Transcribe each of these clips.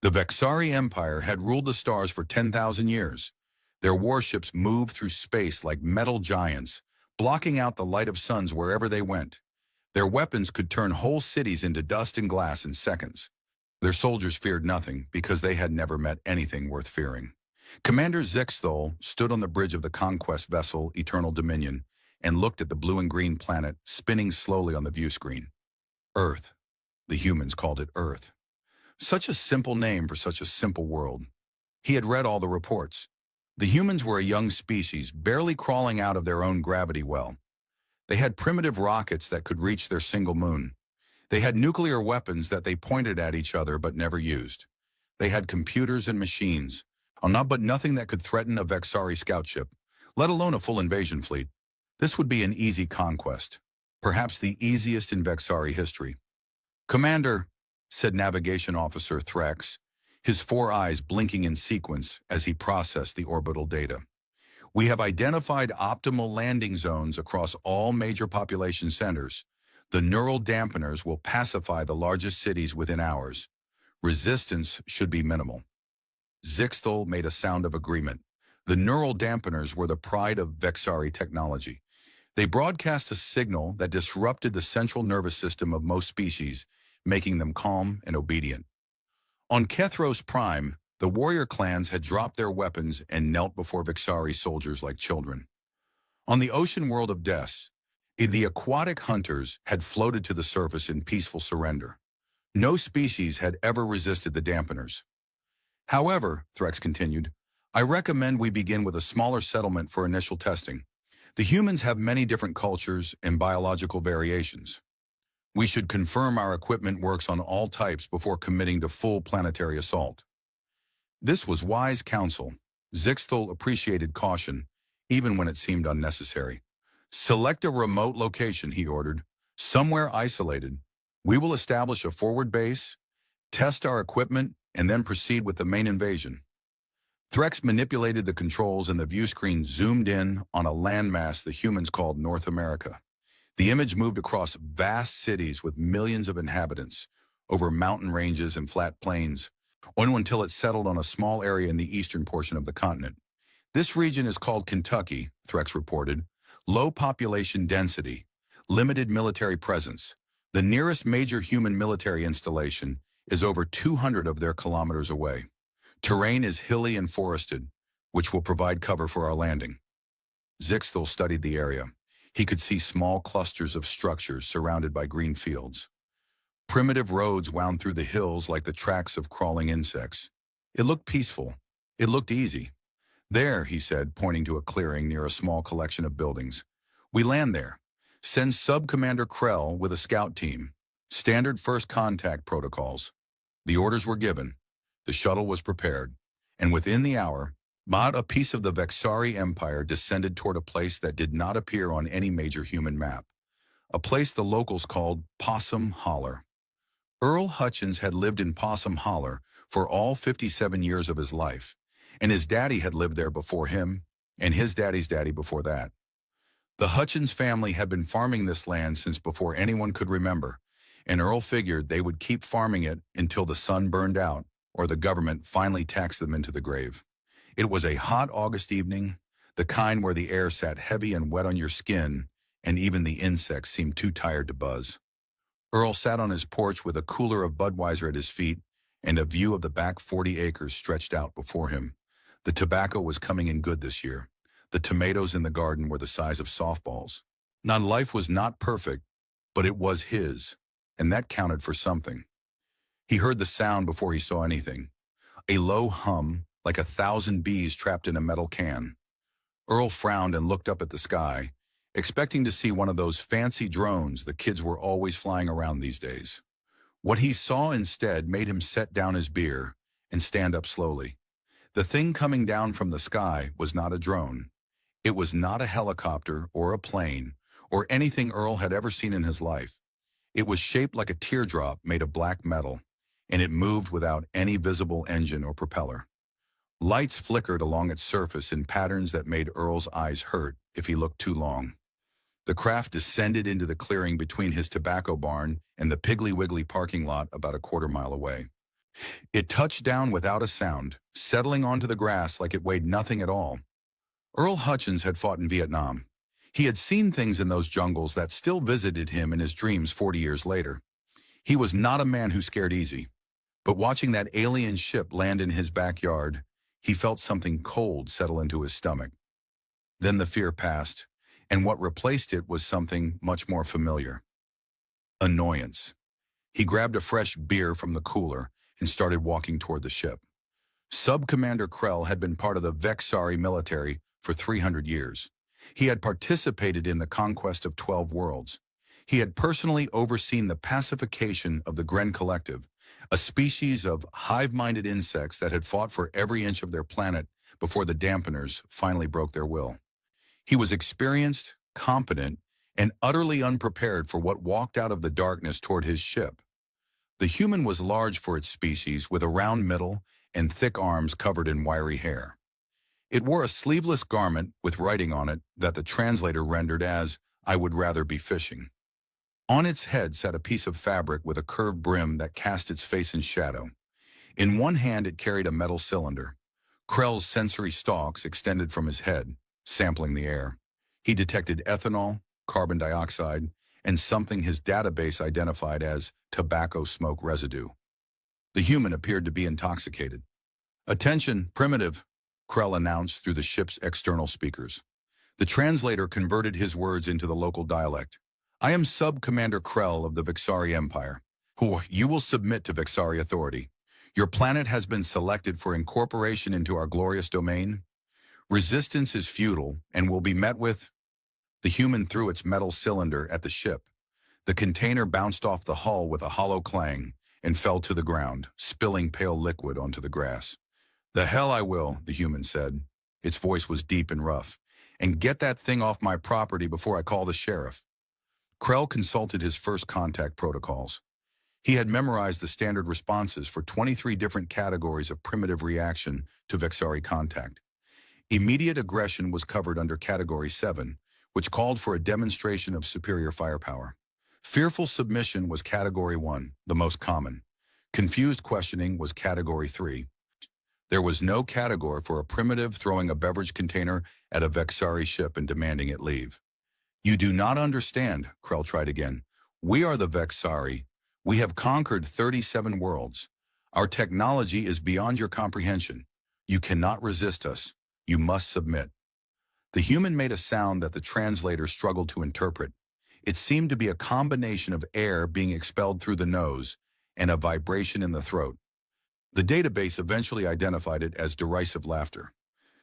The Vexari Empire had ruled the stars for 10,000 years. Their warships moved through space like metal giants, blocking out the light of suns wherever they went. Their weapons could turn whole cities into dust and glass in seconds. Their soldiers feared nothing because they had never met anything worth fearing. Commander Zixthol stood on the bridge of the conquest vessel Eternal Dominion and looked at the blue and green planet spinning slowly on the view screen. Earth. The humans called it Earth. Such a simple name for such a simple world. He had read all the reports. The humans were a young species, barely crawling out of their own gravity well. They had primitive rockets that could reach their single moon. They had nuclear weapons that they pointed at each other but never used. They had computers and machines, but nothing that could threaten a Vexari scout ship, let alone a full invasion fleet. This would be an easy conquest, perhaps the easiest in Vexari history. "Commander," said Navigation Officer Threx, his four eyes blinking in sequence as he processed the orbital data. "We have identified optimal landing zones across all major population centers. The neural dampeners will pacify the largest cities within hours. Resistance should be minimal." Zixthol made a sound of agreement. The neural dampeners were the pride of Vexari technology. They broadcast a signal that disrupted the central nervous system of most species, making them calm and obedient. On Kethros Prime, the warrior clans had dropped their weapons and knelt before Vexari soldiers like children. On the ocean world of Des, the aquatic hunters had floated to the surface in peaceful surrender. No species had ever resisted the dampeners. "However," Threx continued, "I recommend we begin with a smaller settlement for initial testing. The humans have many different cultures and biological variations. We should confirm our equipment works on all types before committing to full planetary assault." This was wise counsel. Zixthol appreciated caution, even when it seemed unnecessary. "Select a remote location," he ordered, "somewhere isolated. We will establish a forward base, test our equipment, and then proceed with the main invasion." Threx manipulated the controls and the view screen zoomed in on a landmass the humans called North America. The image moved across vast cities with millions of inhabitants, over mountain ranges and flat plains, until it settled on a small area in the eastern portion of the continent. "This region is called Kentucky," Threx reported. "Low population density, limited military presence. The nearest major human military installation is over 200 of their kilometers away. Terrain is hilly and forested, which will provide cover for our landing." Zixthol studied the area. He could see small clusters of structures surrounded by green fields. Primitive roads wound through the hills like the tracks of crawling insects. It looked peaceful. It looked easy. "There," he said, pointing to a clearing near a small collection of buildings. "We land there. Send Sub-Commander Krell with a scout team. Standard first contact protocols." The orders were given. The shuttle was prepared. And within the hour, a piece of the Vexari Empire descended toward a place that did not appear on any major human map. A place the locals called Possum Holler. Earl Hutchins had lived in Possum Holler for all 57 years of his life, and his daddy had lived there before him, and his daddy's daddy before that. The Hutchins family had been farming this land since before anyone could remember, and Earl figured they would keep farming it until the sun burned out or the government finally taxed them into the grave. It was a hot August evening, the kind where the air sat heavy and wet on your skin, and even the insects seemed too tired to buzz. Earl sat on his porch with a cooler of Budweiser at his feet and a view of the back 40 acres stretched out before him. The tobacco was coming in good this year. The tomatoes in the garden were the size of softballs. Now, life was not perfect, but it was his, and that counted for something. He heard the sound before he saw anything. A low hum, like 1,000 bees trapped in a metal can. Earl frowned and looked up at the sky, expecting to see one of those fancy drones the kids were always flying around these days. What he saw instead made him set down his beer and stand up slowly. The thing coming down from the sky was not a drone. It was not a helicopter or a plane or anything Earl had ever seen in his life. It was shaped like a teardrop made of black metal, and it moved without any visible engine or propeller. Lights flickered along its surface in patterns that made Earl's eyes hurt if he looked too long. The craft descended into the clearing between his tobacco barn and the Piggly Wiggly parking lot about a quarter mile away. It touched down without a sound, settling onto the grass like it weighed nothing at all. Earl Hutchins had fought in Vietnam. He had seen things in those jungles that still visited him in his dreams 40 years later. He was not a man who scared easy. But watching that alien ship land in his backyard, he felt something cold settle into his stomach. Then the fear passed, and what replaced it was something much more familiar. Annoyance. He grabbed a fresh beer from the cooler and started walking toward the ship. Sub-Commander Krell had been part of the Vexari military for 300 years. He had participated in the conquest of 12 worlds. He had personally overseen the pacification of the Gren Collective, a species of hive-minded insects that had fought for every inch of their planet before the dampeners finally broke their will. He was experienced, competent, and utterly unprepared for what walked out of the darkness toward his ship. The human was large for its species, with a round middle and thick arms covered in wiry hair. It wore a sleeveless garment with writing on it that the translator rendered as, "I would rather be fishing." On its head sat a piece of fabric with a curved brim that cast its face in shadow. In one hand it carried a metal cylinder. Krell's sensory stalks extended from his head, sampling the air. He detected ethanol, carbon dioxide, and something his database identified as tobacco smoke residue. The human appeared to be intoxicated. "Attention, primitive," Krell announced through the ship's external speakers. The translator converted his words into the local dialect. "I am Sub-Commander Krell of the Vexari Empire. You will submit to Vexari authority. Your planet has been selected for incorporation into our glorious domain. Resistance is futile and will be met with—" The human threw its metal cylinder at the ship. The container bounced off the hull with a hollow clang and fell to the ground, spilling pale liquid onto the grass. "The hell I will," the human said. Its voice was deep and rough. "And get that thing off my property before I call the sheriff." Krell consulted his first contact protocols. He had memorized the standard responses for 23 different categories of primitive reaction to Vexari contact. Immediate aggression was covered under Category 7, which called for a demonstration of superior firepower. Fearful submission was Category 1, the most common. Confused questioning was Category 3. There was no category for a primitive throwing a beverage container at a Vexari ship and demanding it leave. "You do not understand," Krell tried again. "We are the Vexari. We have conquered 37 worlds. Our technology is beyond your comprehension. You cannot resist us. You must submit." The human made a sound that the translator struggled to interpret. It seemed to be a combination of air being expelled through the nose and a vibration in the throat. The database eventually identified it as derisive laughter.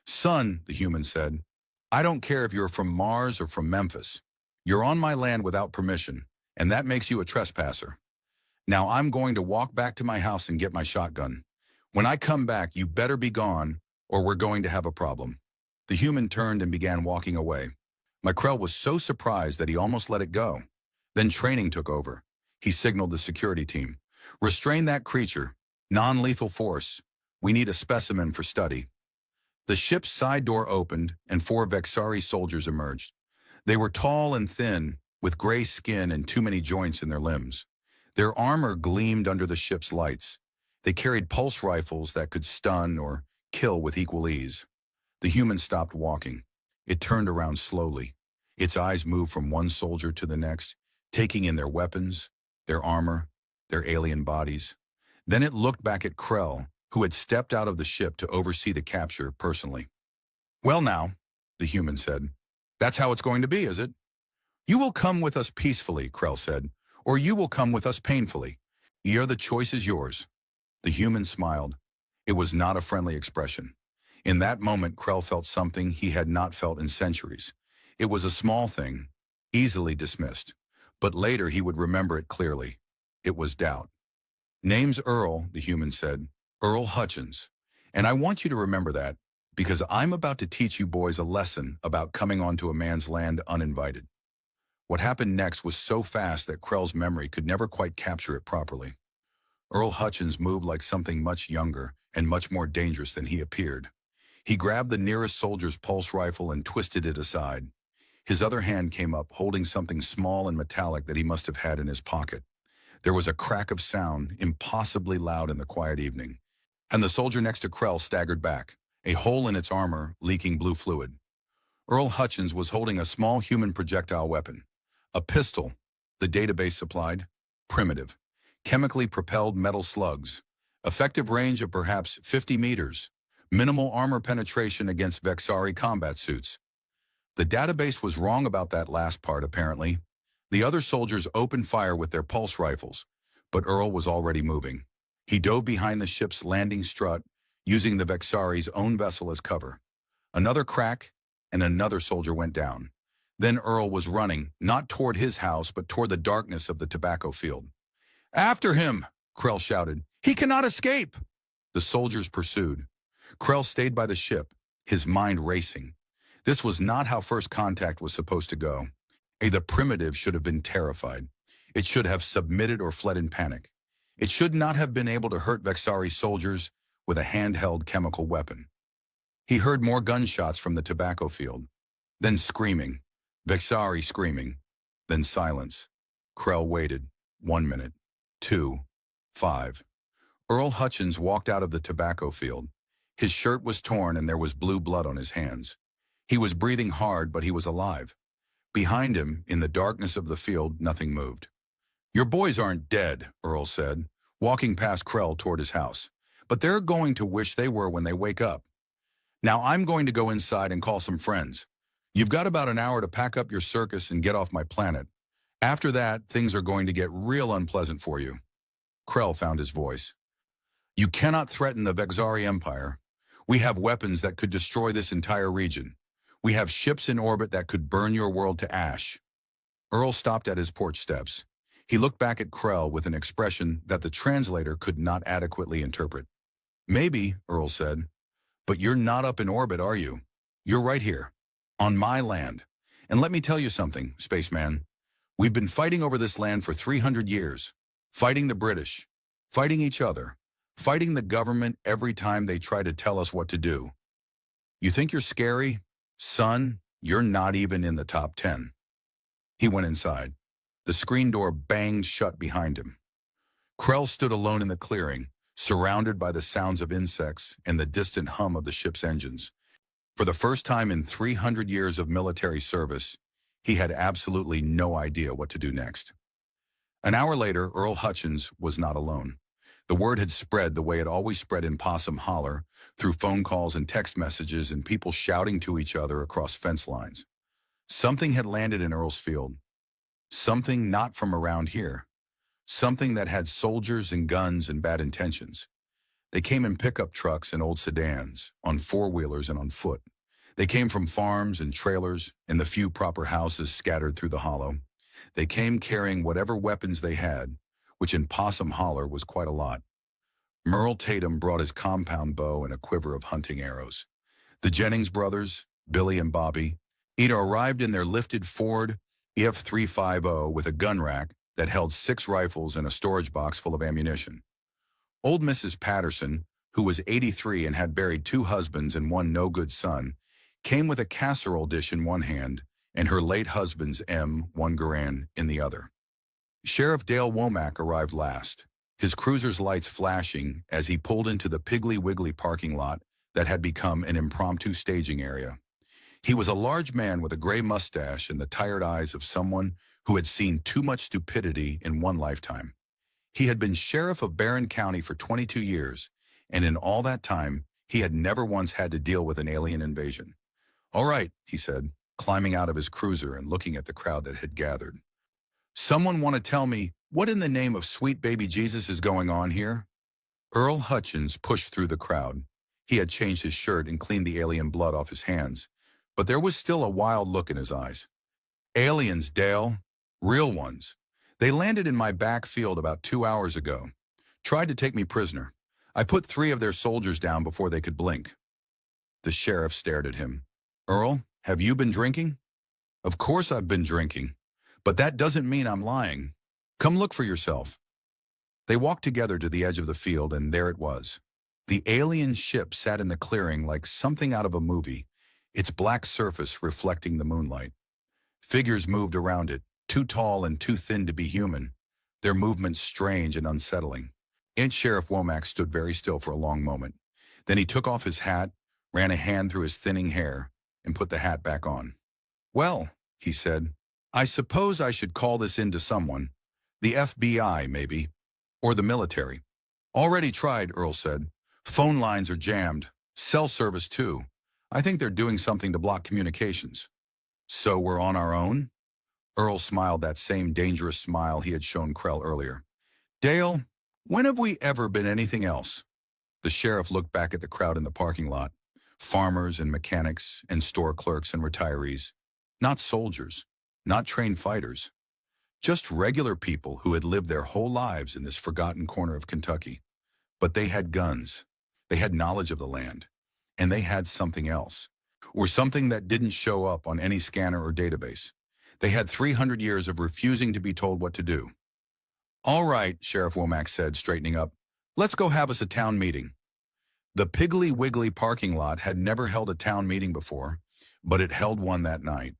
"Son," the human said, "I don't care if you're from Mars or from Memphis. You're on my land without permission, and that makes you a trespasser. Now I'm going to walk back to my house and get my shotgun. When I come back, you better be gone, or we're going to have a problem." The human turned and began walking away. Krell was so surprised that he almost let it go. Then training took over. He signaled the security team. "Restrain that creature. Non-lethal force. We need a specimen for study." The ship's side door opened, and 4 Vexari soldiers emerged. They were tall and thin, with gray skin and too many joints in their limbs. Their armor gleamed under the ship's lights. They carried pulse rifles that could stun or kill with equal ease. The human stopped walking. It turned around slowly. Its eyes moved from one soldier to the next, taking in their weapons, their armor, their alien bodies. Then it looked back at Krell, who had stepped out of the ship to oversee the capture personally. "Well now," the human said, "that's how it's going to be, is it? You will come with us peacefully," Krell said, "or you will come with us painfully. The choice is yours." The human smiled. It was not a friendly expression. In that moment, Krell felt something he had not felt in centuries. It was a small thing, easily dismissed. But later he would remember it clearly. It was doubt. "Name's Earl," the human said. "Earl Hutchins. And I want you to remember that, because I'm about to teach you boys a lesson about coming onto a man's land uninvited." What happened next was so fast that Krell's memory could never quite capture it properly. Earl Hutchins moved like something much younger and much more dangerous than he appeared. He grabbed the nearest soldier's pulse rifle and twisted it aside. His other hand came up, holding something small and metallic that he must have had in his pocket. There was a crack of sound, impossibly loud in the quiet evening, and the soldier next to Krell staggered back, a hole in its armor leaking blue fluid. Earl Hutchins was holding a small human projectile weapon. A pistol, the database supplied, primitive, chemically propelled metal slugs, effective range of perhaps 50 meters, minimal armor penetration against Vexari combat suits. The database was wrong about that last part, apparently. The other soldiers opened fire with their pulse rifles, but Earl was already moving. He dove behind the ship's landing strut, using the Vexari's own vessel as cover. Another crack, and another soldier went down. Then Earl was running, not toward his house, but toward the darkness of the tobacco field. "After him!" Krell shouted. "He cannot escape!" The soldiers pursued. Krell stayed by the ship, his mind racing. This was not how first contact was supposed to go. The primitive should have been terrified. It should have submitted or fled in panic. It should not have been able to hurt Vexari soldiers with a handheld chemical weapon. He heard more gunshots from the tobacco field. Then screaming. Vexari screaming. Then silence. Krell waited. 1 minute. 2. 5. Earl Hutchins walked out of the tobacco field. His shirt was torn and there was blue blood on his hands. He was breathing hard, but he was alive. Behind him, in the darkness of the field, nothing moved. "Your boys aren't dead," Earl said, walking past Krell toward his house. "But they're going to wish they were when they wake up. Now I'm going to go inside and call some friends. You've got about an hour to pack up your circus and get off my planet. After that, things are going to get real unpleasant for you." Krell found his voice. "You cannot threaten the Vexari Empire. We have weapons that could destroy this entire region. We have ships in orbit that could burn your world to ash." Earl stopped at his porch steps. He looked back at Krell with an expression that the translator could not adequately interpret. "Maybe," Earl said, "but you're not up in orbit, are you? You're right here, on my land. And let me tell you something, spaceman. We've been fighting over this land for 300 years. Fighting the British. Fighting each other. Fighting the government every time they try to tell us what to do. You think you're scary? Son, you're not even in the top 10. He went inside. The screen door banged shut behind him. Krell stood alone in the clearing, surrounded by the sounds of insects and the distant hum of the ship's engines. For the first time in 300 years of military service, he had absolutely no idea what to do next. An hour later, Earl Hutchins was not alone. The word had spread the way it always spread in Possum Holler, through phone calls and text messages and people shouting to each other across fence lines. Something had landed in Earl's field. Something not from around here. Something that had soldiers and guns and bad intentions. They came in pickup trucks and old sedans, on four-wheelers and on foot. They came from farms and trailers and the few proper houses scattered through the hollow. They came carrying whatever weapons they had, which in Possum Holler was quite a lot. Merle Tatum brought his compound bow and a quiver of hunting arrows. The Jennings brothers, Billy and Bobby, either arrived in their lifted Ford F-350 with a gun rack that held 6 rifles and a storage box full of ammunition. Old Mrs. Patterson, who was 83 and had buried 2 husbands and 1 no-good son, came with a casserole dish in one hand and her late husband's M1 Garand in the other. Sheriff Dale Womack arrived last, his cruiser's lights flashing as he pulled into the Piggly Wiggly parking lot that had become an impromptu staging area. He was a large man with a gray mustache and the tired eyes of someone who had seen too much stupidity in one lifetime. He had been sheriff of Barron County for 22 years, and in all that time, he had never once had to deal with an alien invasion. "All right," he said, climbing out of his cruiser and looking at the crowd that had gathered. "Someone want to tell me what in the name of sweet baby Jesus is going on here?" Earl Hutchins pushed through the crowd. He had changed his shirt and cleaned the alien blood off his hands, but there was still a wild look in his eyes. "Aliens, Dale. Real ones. They landed in my back field about 2 hours ago. Tried to take me prisoner. I put 3 of their soldiers down before they could blink." The sheriff stared at him. "Earl, have you been drinking?" "Of course I've been drinking. But that doesn't mean I'm lying. Come look for yourself." They walked together to the edge of the field, and there it was. The alien ship sat in the clearing like something out of a movie, its black surface reflecting the moonlight. Figures moved around it, too tall and too thin to be human, their movements strange and unsettling. Sheriff Womack stood very still for a long moment. Then he took off his hat, ran a hand through his thinning hair, and put the hat back on. "Well," he said, "I suppose I should call this in to someone. The FBI, maybe. Or the military." "Already tried," Earl said. "Phone lines are jammed. Cell service, too. I think they're doing something to block communications." "So we're on our own?" Earl smiled that same dangerous smile he had shown Krell earlier. "Dale, when have we ever been anything else?" The sheriff looked back at the crowd in the parking lot. Farmers and mechanics and store clerks and retirees. Not soldiers. Not trained fighters. Just regular people who had lived their whole lives in this forgotten corner of Kentucky. But they had guns. They had knowledge of the land. And they had something else. Or something that didn't show up on any scanner or database. They had 300 years of refusing to be told what to do. "All right," Sheriff Womack said, straightening up. "Let's go have us a town meeting." The Piggly Wiggly parking lot had never held a town meeting before, but it held one that night.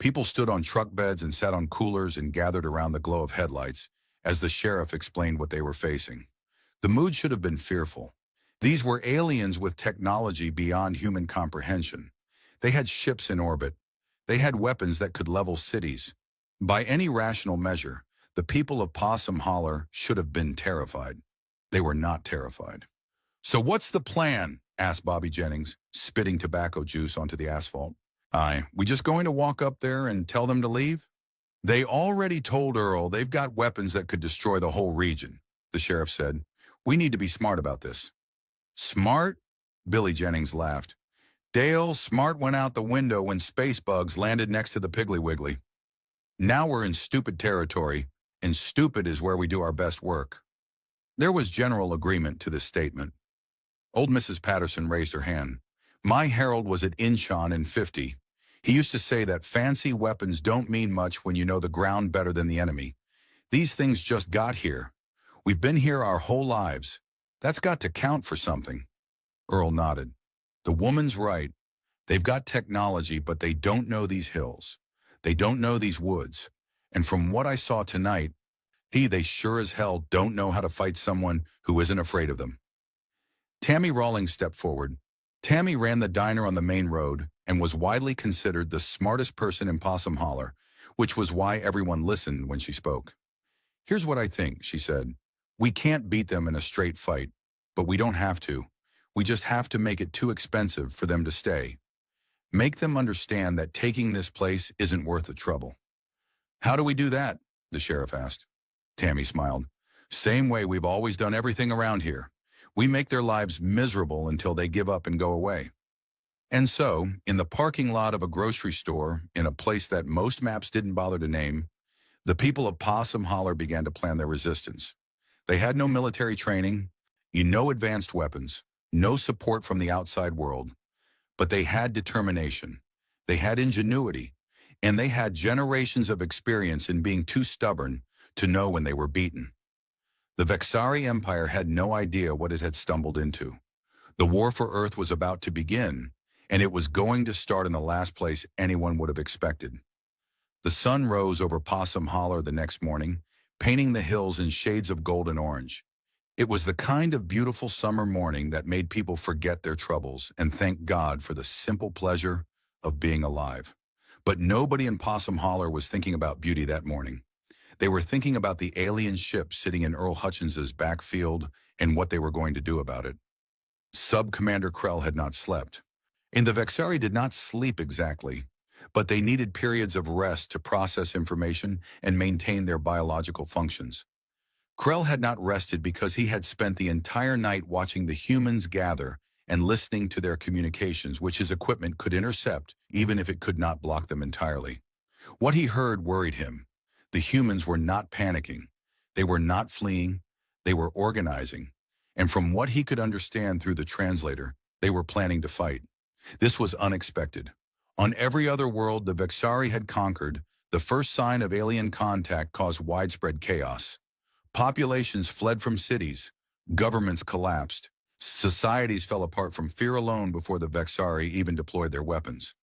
People stood on truck beds and sat on coolers and gathered around the glow of headlights as the sheriff explained what they were facing. The mood should have been fearful. These were aliens with technology beyond human comprehension. They had ships in orbit. They had weapons that could level cities. By any rational measure, the people of Possum Holler should have been terrified. They were not terrified. "So what's the plan?" asked Bobby Jennings, spitting tobacco juice onto the asphalt. We just going to walk up there and tell them to leave?" "They already told Earl they've got weapons that could destroy the whole region," the sheriff said. "We need to be smart about this." "Smart?" Billy Jennings laughed. "Dale, smart went out the window when space bugs landed next to the Piggly Wiggly. Now we're in stupid territory, and stupid is where we do our best work." There was general agreement to this statement. Old Mrs. Patterson raised her hand. "My Harold was at Inchon in '50. He used to say that fancy weapons don't mean much when you know the ground better than the enemy. These things just got here. We've been here our whole lives. That's got to count for something." Earl nodded. "The woman's right. They've got technology, but they don't know these hills. They don't know these woods. And from what I saw tonight, they sure as hell don't know how to fight someone who isn't afraid of them." Tammy Rawlings stepped forward. Tammy ran the diner on the main road and was widely considered the smartest person in Possum Holler, which was why everyone listened when she spoke. "Here's what I think," she said. "We can't beat them in a straight fight, but we don't have to. We just have to make it too expensive for them to stay. Make them understand that taking this place isn't worth the trouble." "How do we do that?" the sheriff asked. Tammy smiled. "Same way we've always done everything around here. We make their lives miserable until they give up and go away." And so, in the parking lot of a grocery store, in a place that most maps didn't bother to name, the people of Possum Holler began to plan their resistance. They had no military training, no advanced weapons, no support from the outside world, but they had determination, they had ingenuity, and they had generations of experience in being too stubborn to know when they were beaten. The Vexari Empire had no idea what it had stumbled into. The war for Earth was about to begin, and it was going to start in the last place anyone would have expected. The sun rose over Possum Holler the next morning, painting the hills in shades of gold and orange. It was the kind of beautiful summer morning that made people forget their troubles and thank God for the simple pleasure of being alive. But nobody in Possum Holler was thinking about beauty that morning. They were thinking about the alien ship sitting in Earl Hutchins's backfield and what they were going to do about it. Sub-Commander Krell had not slept. And the Vexari did not sleep exactly, but they needed periods of rest to process information and maintain their biological functions. Krell had not rested because he had spent the entire night watching the humans gather and listening to their communications, which his equipment could intercept, even if it could not block them entirely. What he heard worried him. The humans were not panicking. They were not fleeing. They were organizing. And from what he could understand through the translator, they were planning to fight. This was unexpected. On every other world the Vexari had conquered, the first sign of alien contact caused widespread chaos. Populations fled from cities. Governments collapsed. Societies fell apart from fear alone before the Vexari even deployed their weapons.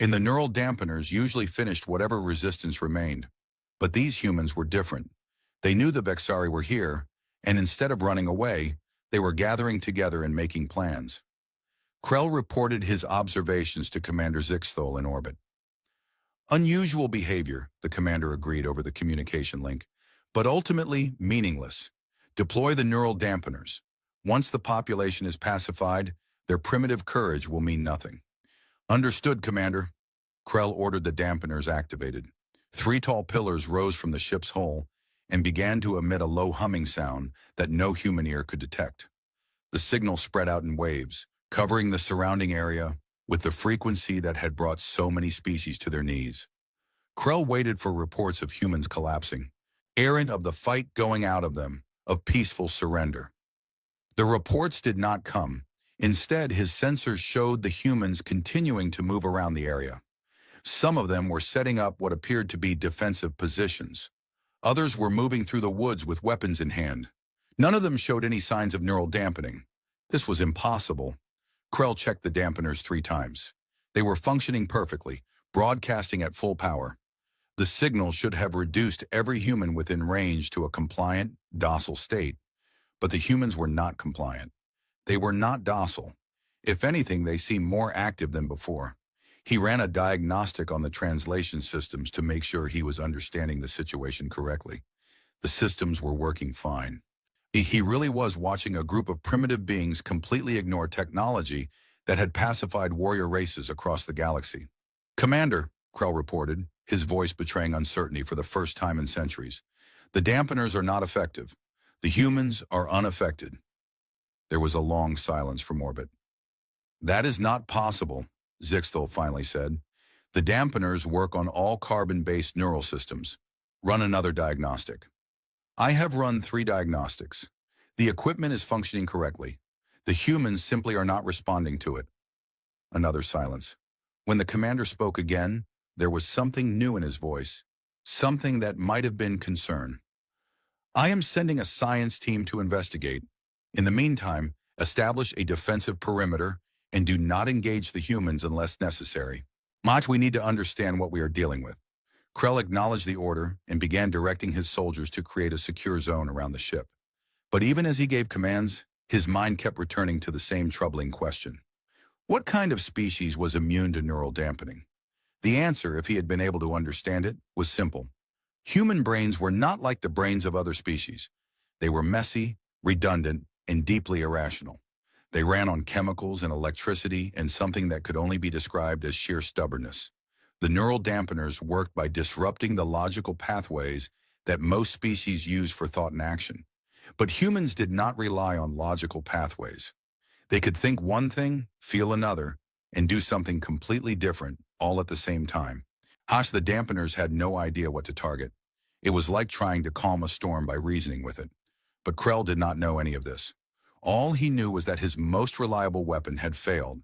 And the neural dampeners usually finished whatever resistance remained. But these humans were different. They knew the Vexari were here, and instead of running away, they were gathering together and making plans. Krell reported his observations to Commander Zixthol in orbit. Unusual behavior, the commander agreed over the communication link, but ultimately meaningless. Deploy the neural dampeners. Once the population is pacified, their primitive courage will mean nothing. Understood, Commander. Krell ordered the dampeners activated. 3 tall pillars rose from the ship's hull and began to emit a low humming sound that no human ear could detect. The signal spread out in waves, covering the surrounding area with the frequency that had brought so many species to their knees. Krell waited for reports of humans collapsing, errant of the fight going out of them, of peaceful surrender. The reports did not come. Instead, his sensors showed the humans continuing to move around the area. Some of them were setting up what appeared to be defensive positions. Others were moving through the woods with weapons in hand. None of them showed any signs of neural dampening. This was impossible. Krell checked the dampeners 3 times. They were functioning perfectly, broadcasting at full power. The signal should have reduced every human within range to a compliant, docile state. But the humans were not compliant. They were not docile. If anything, they seemed more active than before. He ran a diagnostic on the translation systems to make sure he was understanding the situation correctly. The systems were working fine. He really was watching a group of primitive beings completely ignore technology that had pacified warrior races across the galaxy. Commander, Krell reported, his voice betraying uncertainty for the first time in centuries. The dampeners are not effective. The humans are unaffected. There was a long silence from orbit. That is not possible, Zixthol finally said. The dampeners work on all carbon-based neural systems. Run another diagnostic. I have run 3 diagnostics. The equipment is functioning correctly. The humans simply are not responding to it. Another silence. When the commander spoke again, there was something new in his voice, something that might have been concern. I am sending a science team to investigate. In the meantime, establish a defensive perimeter and do not engage the humans unless necessary. We need to understand what we are dealing with. Krell acknowledged the order and began directing his soldiers to create a secure zone around the ship. But even as he gave commands, his mind kept returning to the same troubling question. What kind of species was immune to neural dampening? The answer, if he had been able to understand it, was simple. Human brains were not like the brains of other species. They were messy, redundant, and deeply irrational. They ran on chemicals and electricity and something that could only be described as sheer stubbornness. The neural dampeners worked by disrupting the logical pathways that most species use for thought and action. But humans did not rely on logical pathways. They could think one thing, feel another, and do something completely different, all at the same time. The dampeners had no idea what to target. It was like trying to calm a storm by reasoning with it. But Krell did not know any of this. All he knew was that his most reliable weapon had failed,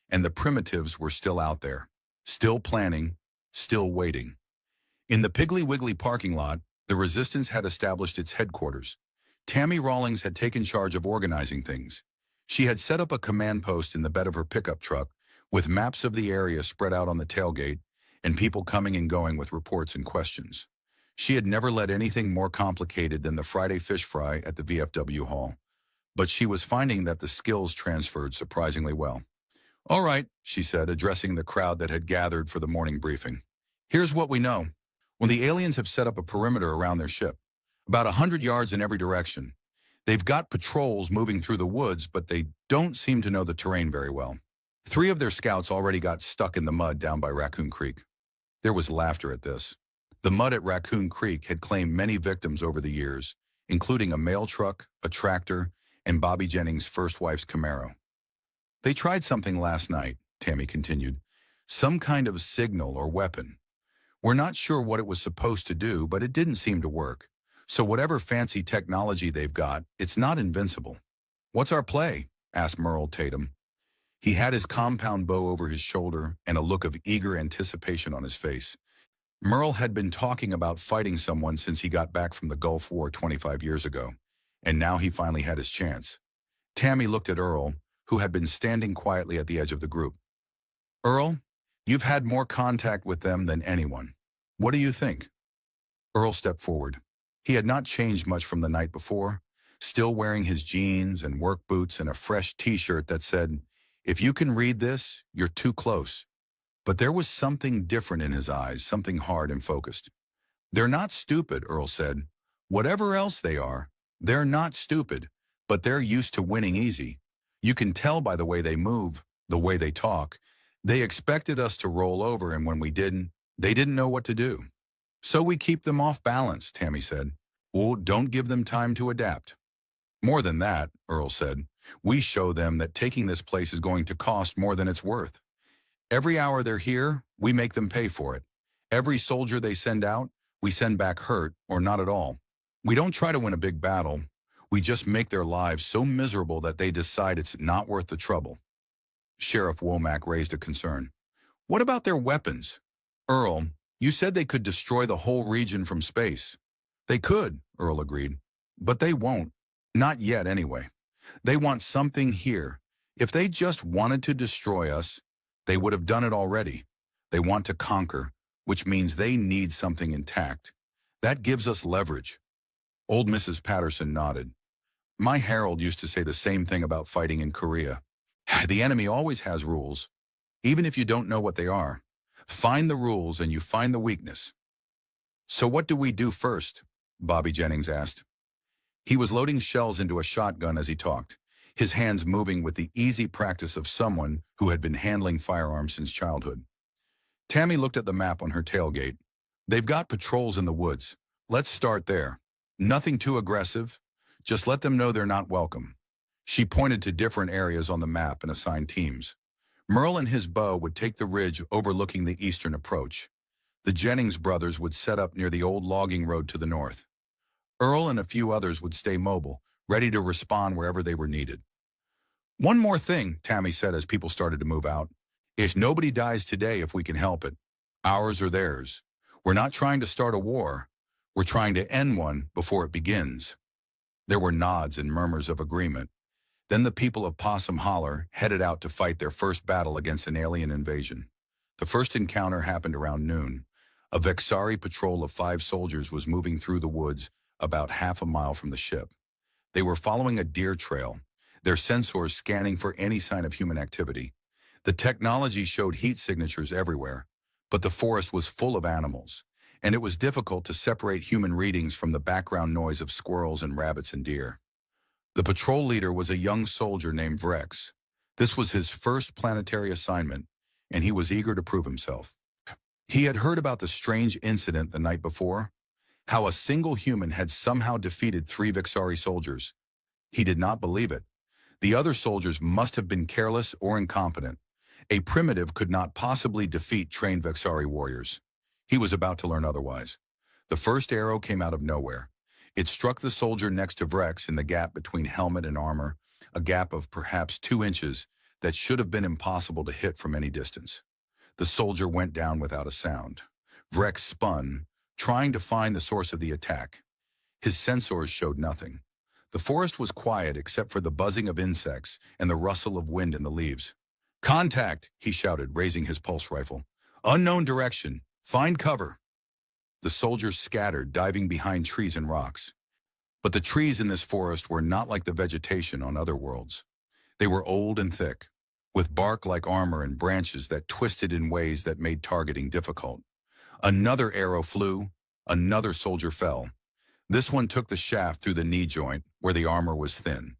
and the primitives were still out there, still planning, still waiting. In the Piggly Wiggly parking lot, the Resistance had established its headquarters. Tammy Rawlings had taken charge of organizing things. She had set up a command post in the bed of her pickup truck, with maps of the area spread out on the tailgate, and people coming and going with reports and questions. She had never led anything more complicated than the Friday fish fry at the VFW hall, but she was finding that the skills transferred surprisingly well. All right, she said, addressing the crowd that had gathered for the morning briefing. Here's what we know. When the aliens have set up a perimeter around their ship, about 100 yards in every direction, they've got patrols moving through the woods, but they don't seem to know the terrain very well. 3 of their scouts already got stuck in the mud down by Raccoon Creek. There was laughter at this. The mud at Raccoon Creek had claimed many victims over the years, including a mail truck, a tractor, and Bobby Jennings' first wife's Camaro. They tried something last night, Tammy continued. Some kind of signal or weapon. We're not sure what it was supposed to do, but it didn't seem to work. So whatever fancy technology they've got, it's not invincible. What's our play? Asked Merle Tatum. He had his compound bow over his shoulder and a look of eager anticipation on his face. Merle had been talking about fighting someone since he got back from the Gulf War 25 years ago, and now he finally had his chance. Tammy looked at Earl, who had been standing quietly at the edge of the group. Earl, you've had more contact with them than anyone. What do you think? Earl stepped forward. He had not changed much from the night before, still wearing his jeans and work boots and a fresh t-shirt that said, "If you can read this, you're too close." But there was something different in his eyes, something hard and focused. "They're not stupid," Earl said. "Whatever else they are, they're not stupid, but they're used to winning easy. You can tell by the way they move, the way they talk. They expected us to roll over, and when we didn't, they didn't know what to do. So we keep them off balance," Tammy said. "Or don't give them time to adapt." "More than that," Earl said. "We show them that taking this place is going to cost more than it's worth. Every hour they're here, we make them pay for it. Every soldier they send out, we send back hurt or not at all. We don't try to win a big battle. We just make their lives so miserable that they decide it's not worth the trouble." Sheriff Womack raised a concern. "What about their weapons? Earl, you said they could destroy the whole region from space." "They could," Earl agreed. "But they won't. Not yet, anyway. They want something here. If they just wanted to destroy us, they would have done it already. They want to conquer, which means they need something intact. That gives us leverage." Old Mrs. Patterson nodded. "My Harold used to say the same thing about fighting in Korea. The enemy always has rules, even if you don't know what they are. Find the rules and you find the weakness." "So what do we do first?" Bobby Jennings asked. He was loading shells into a shotgun as he talked, his hands moving with the easy practice of someone who had been handling firearms since childhood. Tammy looked at the map on her tailgate. "They've got patrols in the woods. Let's start there. Nothing too aggressive. Just let them know they're not welcome." She pointed to different areas on the map and assigned teams. Merle and his bow would take the ridge overlooking the eastern approach. The Jennings brothers would set up near the old logging road to the north. Earl and a few others would stay mobile, ready to respond wherever they were needed. "One more thing," Tammy said as people started to move out. "If nobody dies today, if we can help it, ours or theirs. We're not trying to start a war. We're trying to end one before it begins." There were nods and murmurs of agreement. Then the people of Possum Holler headed out to fight their first battle against an alien invasion. The first encounter happened around noon. A Vexari patrol of 5 soldiers was moving through the woods about half a mile from the ship. They were following a deer trail, their sensors scanning for any sign of human activity. The technology showed heat signatures everywhere, but the forest was full of animals, and it was difficult to separate human readings from the background noise of squirrels and rabbits and deer. The patrol leader was a young soldier named Vrex. This was his first planetary assignment, and he was eager to prove himself. He had heard about the strange incident the night before, how a single human had somehow defeated 3 Vexari soldiers. He did not believe it. The other soldiers must have been careless or incompetent. A primitive could not possibly defeat trained Vexari warriors. He was about to learn otherwise. The first arrow came out of nowhere. It struck the soldier next to Vrex in the gap between helmet and armor, a gap of perhaps 2 inches that should have been impossible to hit from any distance. The soldier went down without a sound. Vrex spun, trying to find the source of the attack. His sensors showed nothing. The forest was quiet except for the buzzing of insects and the rustle of wind in the leaves. "Contact," he shouted, raising his pulse rifle. "Unknown direction. Find cover." The soldiers scattered, diving behind trees and rocks. But the trees in this forest were not like the vegetation on other worlds. They were old and thick, with bark like armor and branches that twisted in ways that made targeting difficult. Another arrow flew, another soldier fell. This one took the shaft through the knee joint, where the armor was thin.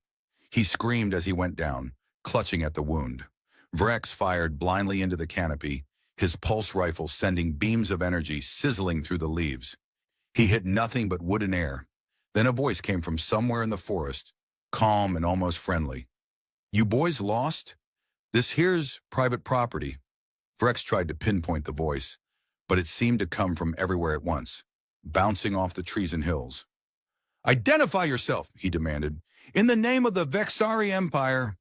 He screamed as he went down, clutching at the wound. Vrex fired blindly into the canopy, his pulse rifle sending beams of energy sizzling through the leaves. He hit nothing but wood and air. Then a voice came from somewhere in the forest, calm and almost friendly. "You boys lost? This here's private property." Vrex tried to pinpoint the voice, but it seemed to come from everywhere at once, bouncing off the trees and hills. "Identify yourself," he demanded. "In the name of the Vexari Empire."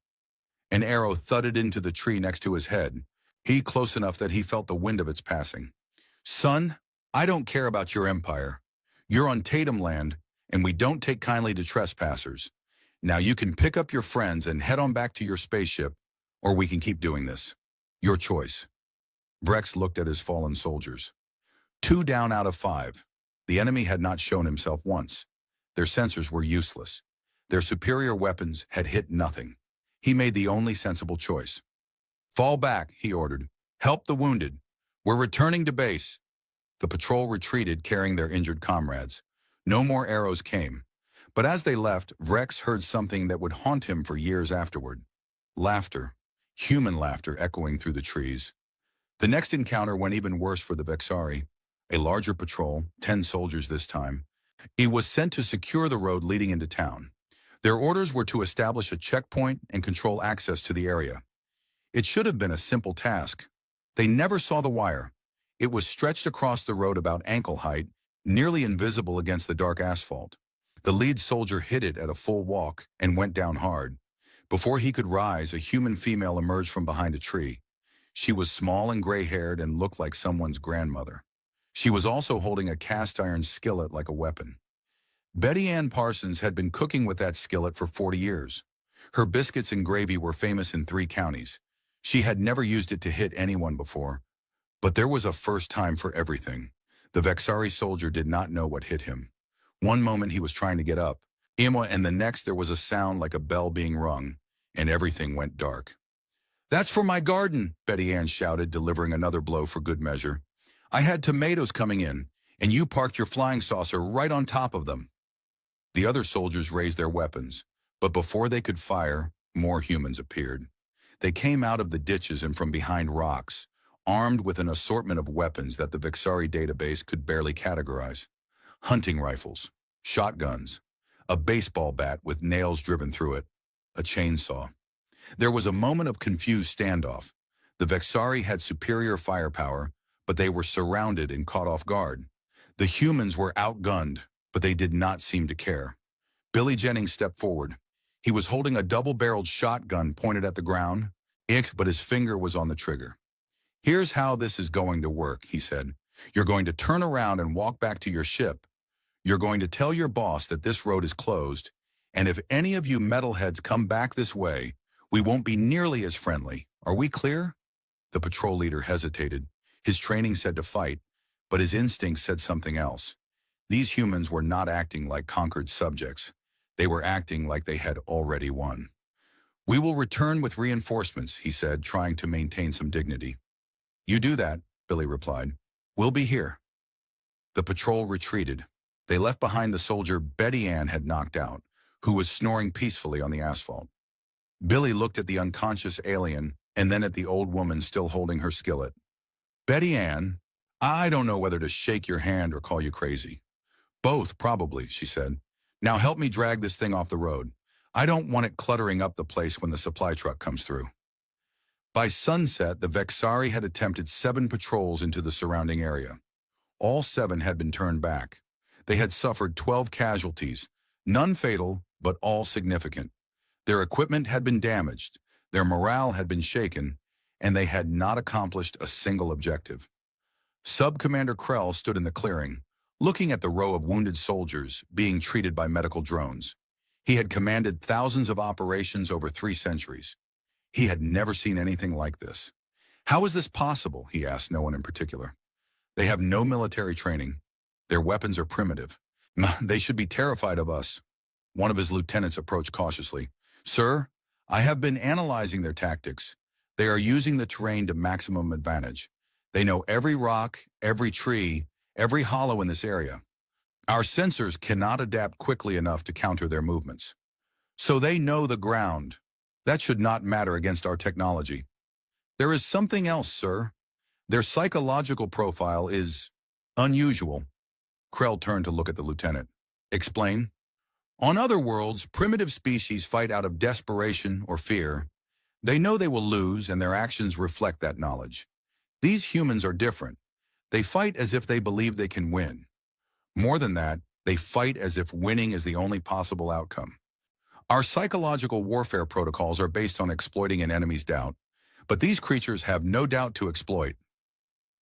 An arrow thudded into the tree next to his head, he close enough that he felt the wind of its passing. "Son, I don't care about your empire. You're on Tatum land, and we don't take kindly to trespassers. Now you can pick up your friends and head on back to your spaceship, or we can keep doing this. Your choice." Vrex looked at his fallen soldiers. 2 down out of 5. The enemy had not shown himself once. Their sensors were useless. Their superior weapons had hit nothing. He made the only sensible choice. "Fall back," he ordered. "Help the wounded. We're returning to base." The patrol retreated, carrying their injured comrades. No more arrows came. But as they left, Vrex heard something that would haunt him for years afterward. Laughter. Human laughter echoing through the trees. The next encounter went even worse for the Vexari. A larger patrol, 10 soldiers this time. It was sent to secure the road leading into town. Their orders were to establish a checkpoint and control access to the area. It should have been a simple task. They never saw the wire. It was stretched across the road about ankle height, nearly invisible against the dark asphalt. The lead soldier hit it at a full walk and went down hard. Before he could rise, a human female emerged from behind a tree. She was small and gray-haired and looked like someone's grandmother. She was also holding a cast-iron skillet like a weapon. Betty Ann Parsons had been cooking with that skillet for 40 years. Her biscuits and gravy were famous in 3 counties. She had never used it to hit anyone before. But there was a first time for everything. The Vexari soldier did not know what hit him. One moment he was trying to get up, and the next there was a sound like a bell being rung, and everything went dark. "That's for my garden," Betty Ann shouted, delivering another blow for good measure. "I had tomatoes coming in, and you parked your flying saucer right on top of them." The other soldiers raised their weapons, but before they could fire, more humans appeared. They came out of the ditches and from behind rocks, armed with an assortment of weapons that the Vexari database could barely categorize. Hunting rifles, shotguns, a baseball bat with nails driven through it, a chainsaw. There was a moment of confused standoff. The Vexari had superior firepower, but they were surrounded and caught off guard. The humans were outgunned, but they did not seem to care. Billy Jennings stepped forward. He was holding a double-barreled shotgun pointed at the ground, but his finger was on the trigger. "Here's how this is going to work," he said. "You're going to turn around and walk back to your ship. You're going to tell your boss that this road is closed, and if any of you metalheads come back this way, we won't be nearly as friendly. Are we clear?" The patrol leader hesitated. His training said to fight, but his instincts said something else. These humans were not acting like conquered subjects. They were acting like they had already won. "We will return with reinforcements," he said, trying to maintain some dignity. "You do that," Billy replied. "We'll be here." The patrol retreated. They left behind the soldier Betty Ann had knocked out, who was snoring peacefully on the asphalt. Billy looked at the unconscious alien and then at the old woman still holding her skillet. "Betty Ann, I don't know whether to shake your hand or call you crazy." "Both, probably," she said. "Now help me drag this thing off the road. I don't want it cluttering up the place when the supply truck comes through." By sunset, the Vexari had attempted 7 patrols into the surrounding area. All 7 had been turned back. They had suffered 12 casualties, none fatal, but all significant. Their equipment had been damaged, their morale had been shaken, and they had not accomplished a single objective. Sub-Commander Krell stood in the clearing, looking at the row of wounded soldiers being treated by medical drones. He had commanded thousands of operations over 3 centuries. He had never seen anything like this. "How is this possible?" he asked no one in particular. "They have no military training. Their weapons are primitive. They should be terrified of us." One of his lieutenants approached cautiously. "Sir, I have been analyzing their tactics. They are using the terrain to maximum advantage. They know every rock, every tree, every hollow in this area. Our sensors cannot adapt quickly enough to counter their movements. So they know the ground. That should not matter against our technology. There is something else, sir. Their psychological profile is unusual." Krell turned to look at the lieutenant. "Explain." "On other worlds, primitive species fight out of desperation or fear. They know they will lose, and their actions reflect that knowledge. These humans are different. They fight as if they believe they can win. More than that, they fight as if winning is the only possible outcome. Our psychological warfare protocols are based on exploiting an enemy's doubt, but these creatures have no doubt to exploit."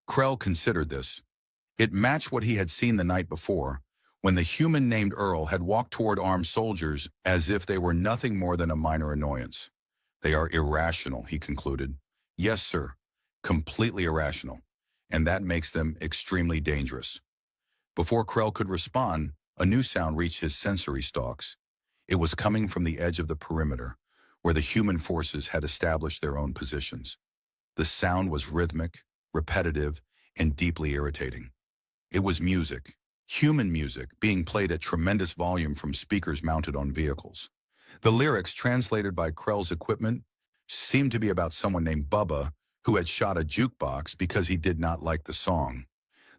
Krell considered this. It matched what he had seen the night before, when the human named Earl had walked toward armed soldiers as if they were nothing more than a minor annoyance. "They are irrational," he concluded. "Yes, sir, completely irrational, and that makes them extremely dangerous." Before Krell could respond, a new sound reached his sensory stalks. It was coming from the edge of the perimeter, where the human forces had established their own positions. The sound was rhythmic, repetitive, and deeply irritating. It was music, human music, being played at tremendous volume from speakers mounted on vehicles. The lyrics, translated by Krell's equipment, seemed to be about someone named Bubba who had shot a jukebox because he did not like the song.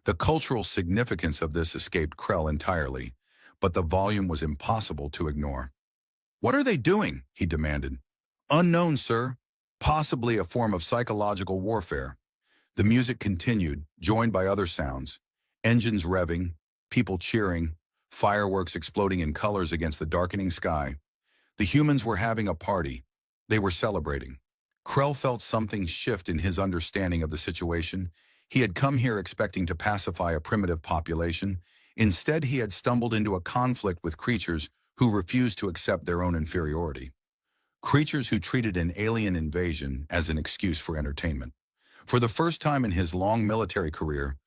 The cultural significance of this escaped Krell entirely, but the volume was impossible to ignore. "What are they doing?" he demanded. "Unknown, sir. Possibly a form of psychological warfare." The music continued, joined by other sounds. Engines revving, people cheering, fireworks exploding in colors against the darkening sky. The humans were having a party. They were celebrating. Krell felt something shift in his understanding of the situation. He had come here expecting to pacify a primitive population. Instead, he had stumbled into a conflict with creatures who refused to accept their own inferiority. Creatures who treated an alien invasion as an excuse for entertainment. For the first time in his long military career,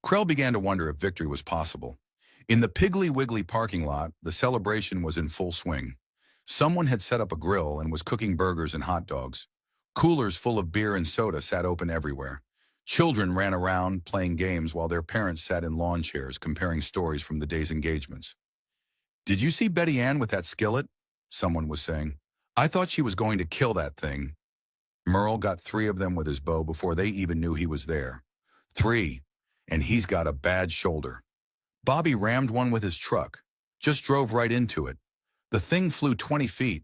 Krell began to wonder if victory was possible. In the Piggly Wiggly parking lot, the celebration was in full swing. Someone had set up a grill and was cooking burgers and hot dogs. Coolers full of beer and soda sat open everywhere. Children ran around playing games while their parents sat in lawn chairs comparing stories from the day's engagements. "Did you see Betty Ann with that skillet?" someone was saying. "I thought she was going to kill that thing." Merle got 3 of them with his bow before they even knew he was there. 3, and he's got a bad shoulder. Bobby rammed one with his truck, just drove right into it. The thing flew 20 feet.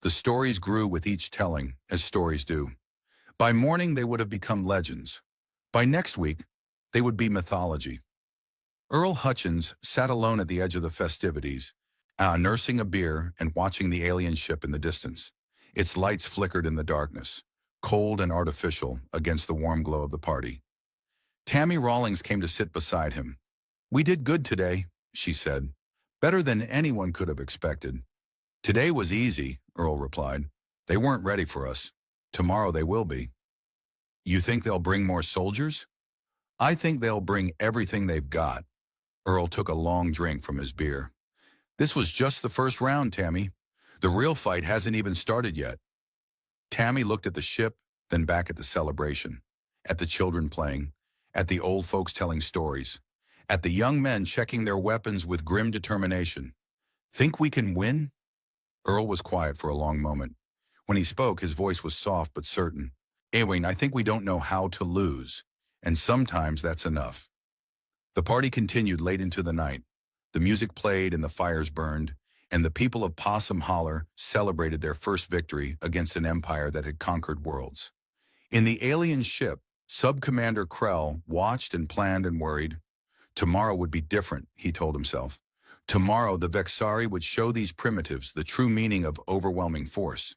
The stories grew with each telling, as stories do. By morning, they would have become legends. By next week, they would be mythology. Earl Hutchins sat alone at the edge of the festivities, nursing a beer and watching the alien ship in the distance. Its lights flickered in the darkness, cold and artificial against the warm glow of the party. Tammy Rawlings came to sit beside him. "We did good today," she said. "Better than anyone could have expected." "Today was easy," Earl replied. "They weren't ready for us. Tomorrow they will be." "You think they'll bring more soldiers?" "I think they'll bring everything they've got." Earl took a long drink from his beer. "This was just the first round, Tammy. The real fight hasn't even started yet." Tammy looked at the ship, then back at the celebration, at the children playing, at the old folks telling stories, at the young men checking their weapons with grim determination. "Think we can win?" Earl was quiet for a long moment. When he spoke, his voice was soft but certain. "Ewing, I think we don't know how to lose, and sometimes that's enough." The party continued late into the night. The music played and the fires burned, and the people of Possum Holler celebrated their first victory against an empire that had conquered worlds. In the alien ship, Sub-Commander Krell watched and planned and worried. Tomorrow would be different, he told himself. Tomorrow, the Vexari would show these primitives the true meaning of overwhelming force.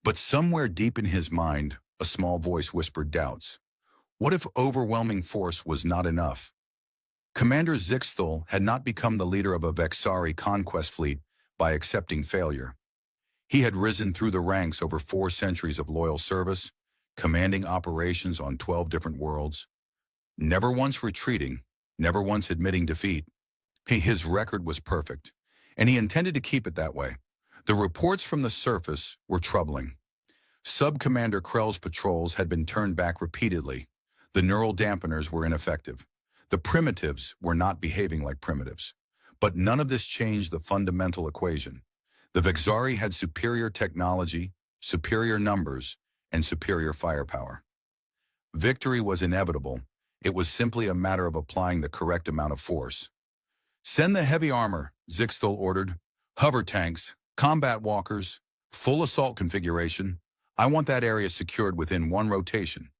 But somewhere deep in his mind, a small voice whispered doubts. What if overwhelming force was not enough? Commander Zixthal had not become the leader of a Vexari conquest fleet by accepting failure. He had risen through the ranks over 4 centuries of loyal service, commanding operations on 12 different worlds, never once retreating, never once admitting defeat. His record was perfect, and he intended to keep it that way. The reports from the surface were troubling. Sub-Commander Krell's patrols had been turned back repeatedly. The neural dampeners were ineffective. The primitives were not behaving like primitives. But none of this changed the fundamental equation. The Vexari had superior technology, superior numbers, and superior firepower. Victory was inevitable. It was simply a matter of applying the correct amount of force. "Send the heavy armor," Zixthal ordered. "Hover tanks, combat walkers, full assault configuration. I want that area secured within 1 rotation."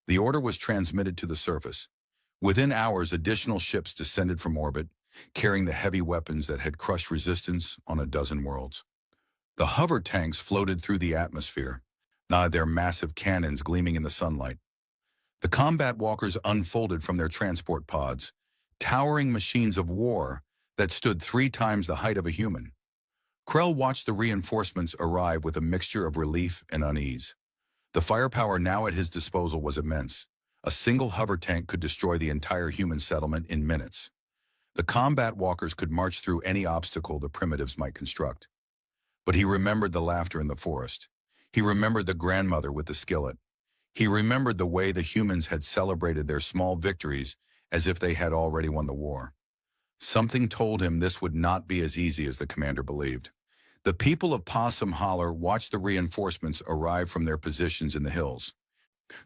The order was transmitted to the surface. Within hours, additional ships descended from orbit, carrying the heavy weapons that had crushed resistance on a dozen worlds. The hover tanks floated through the atmosphere, their massive cannons gleaming in the sunlight. The combat walkers unfolded from their transport pods, towering machines of war that stood 3 times the height of a human. Krell watched the reinforcements arrive with a mixture of relief and unease. The firepower now at his disposal was immense. A single hover tank could destroy the entire human settlement in minutes. The combat walkers could march through any obstacle the primitives might construct. But he remembered the laughter in the forest. He remembered the grandmother with the skillet. He remembered the way the humans had celebrated their small victories as if they had already won the war. Something told him this would not be as easy as the commander believed. The people of Possum Holler watched the reinforcements arrive from their positions in the hills.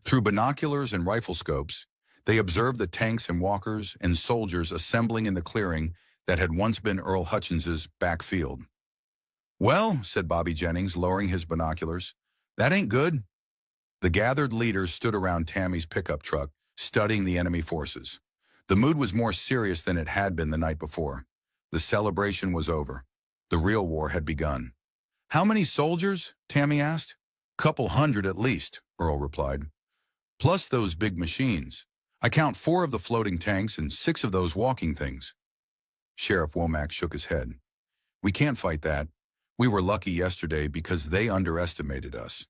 Through binoculars and rifle scopes, they observed the tanks and walkers and soldiers assembling in the clearing that had once been Earl Hutchins's backfield. "Well," said Bobby Jennings, lowering his binoculars, "that ain't good." The gathered leaders stood around Tammy's pickup truck, studying the enemy forces. The mood was more serious than it had been the night before. The celebration was over. The real war had begun. "How many soldiers?" Tammy asked. "Couple hundred at least," Earl replied. "Plus those big machines. I count 4 of the floating tanks and 6 of those walking things." Sheriff Womack shook his head. "We can't fight that. We were lucky yesterday because they underestimated us.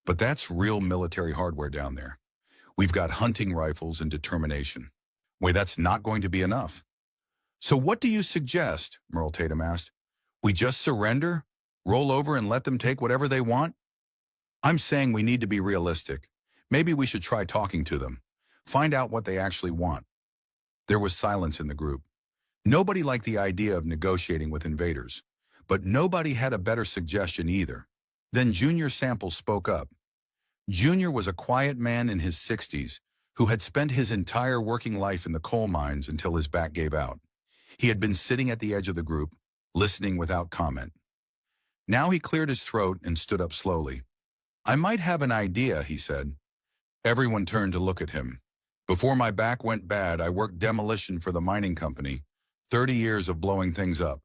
But that's real military hardware down there. We've got hunting rifles and determination. Wait, that's not going to be enough." "So what do you suggest?" Merle Tatum asked. "We just surrender? Roll over and let them take whatever they want?" "I'm saying we need to be realistic. Maybe we should try talking to them. Find out what they actually want." There was silence in the group. Nobody liked the idea of negotiating with invaders, but nobody had a better suggestion either. Then Junior Samples spoke up. Junior was a quiet man in his 60s who had spent his entire working life in the coal mines until his back gave out. He had been sitting at the edge of the group, listening without comment. Now he cleared his throat and stood up slowly. "I might have an idea," he said. Everyone turned to look at him. "Before my back went bad, I worked demolition for the mining company, 30 years of blowing things up.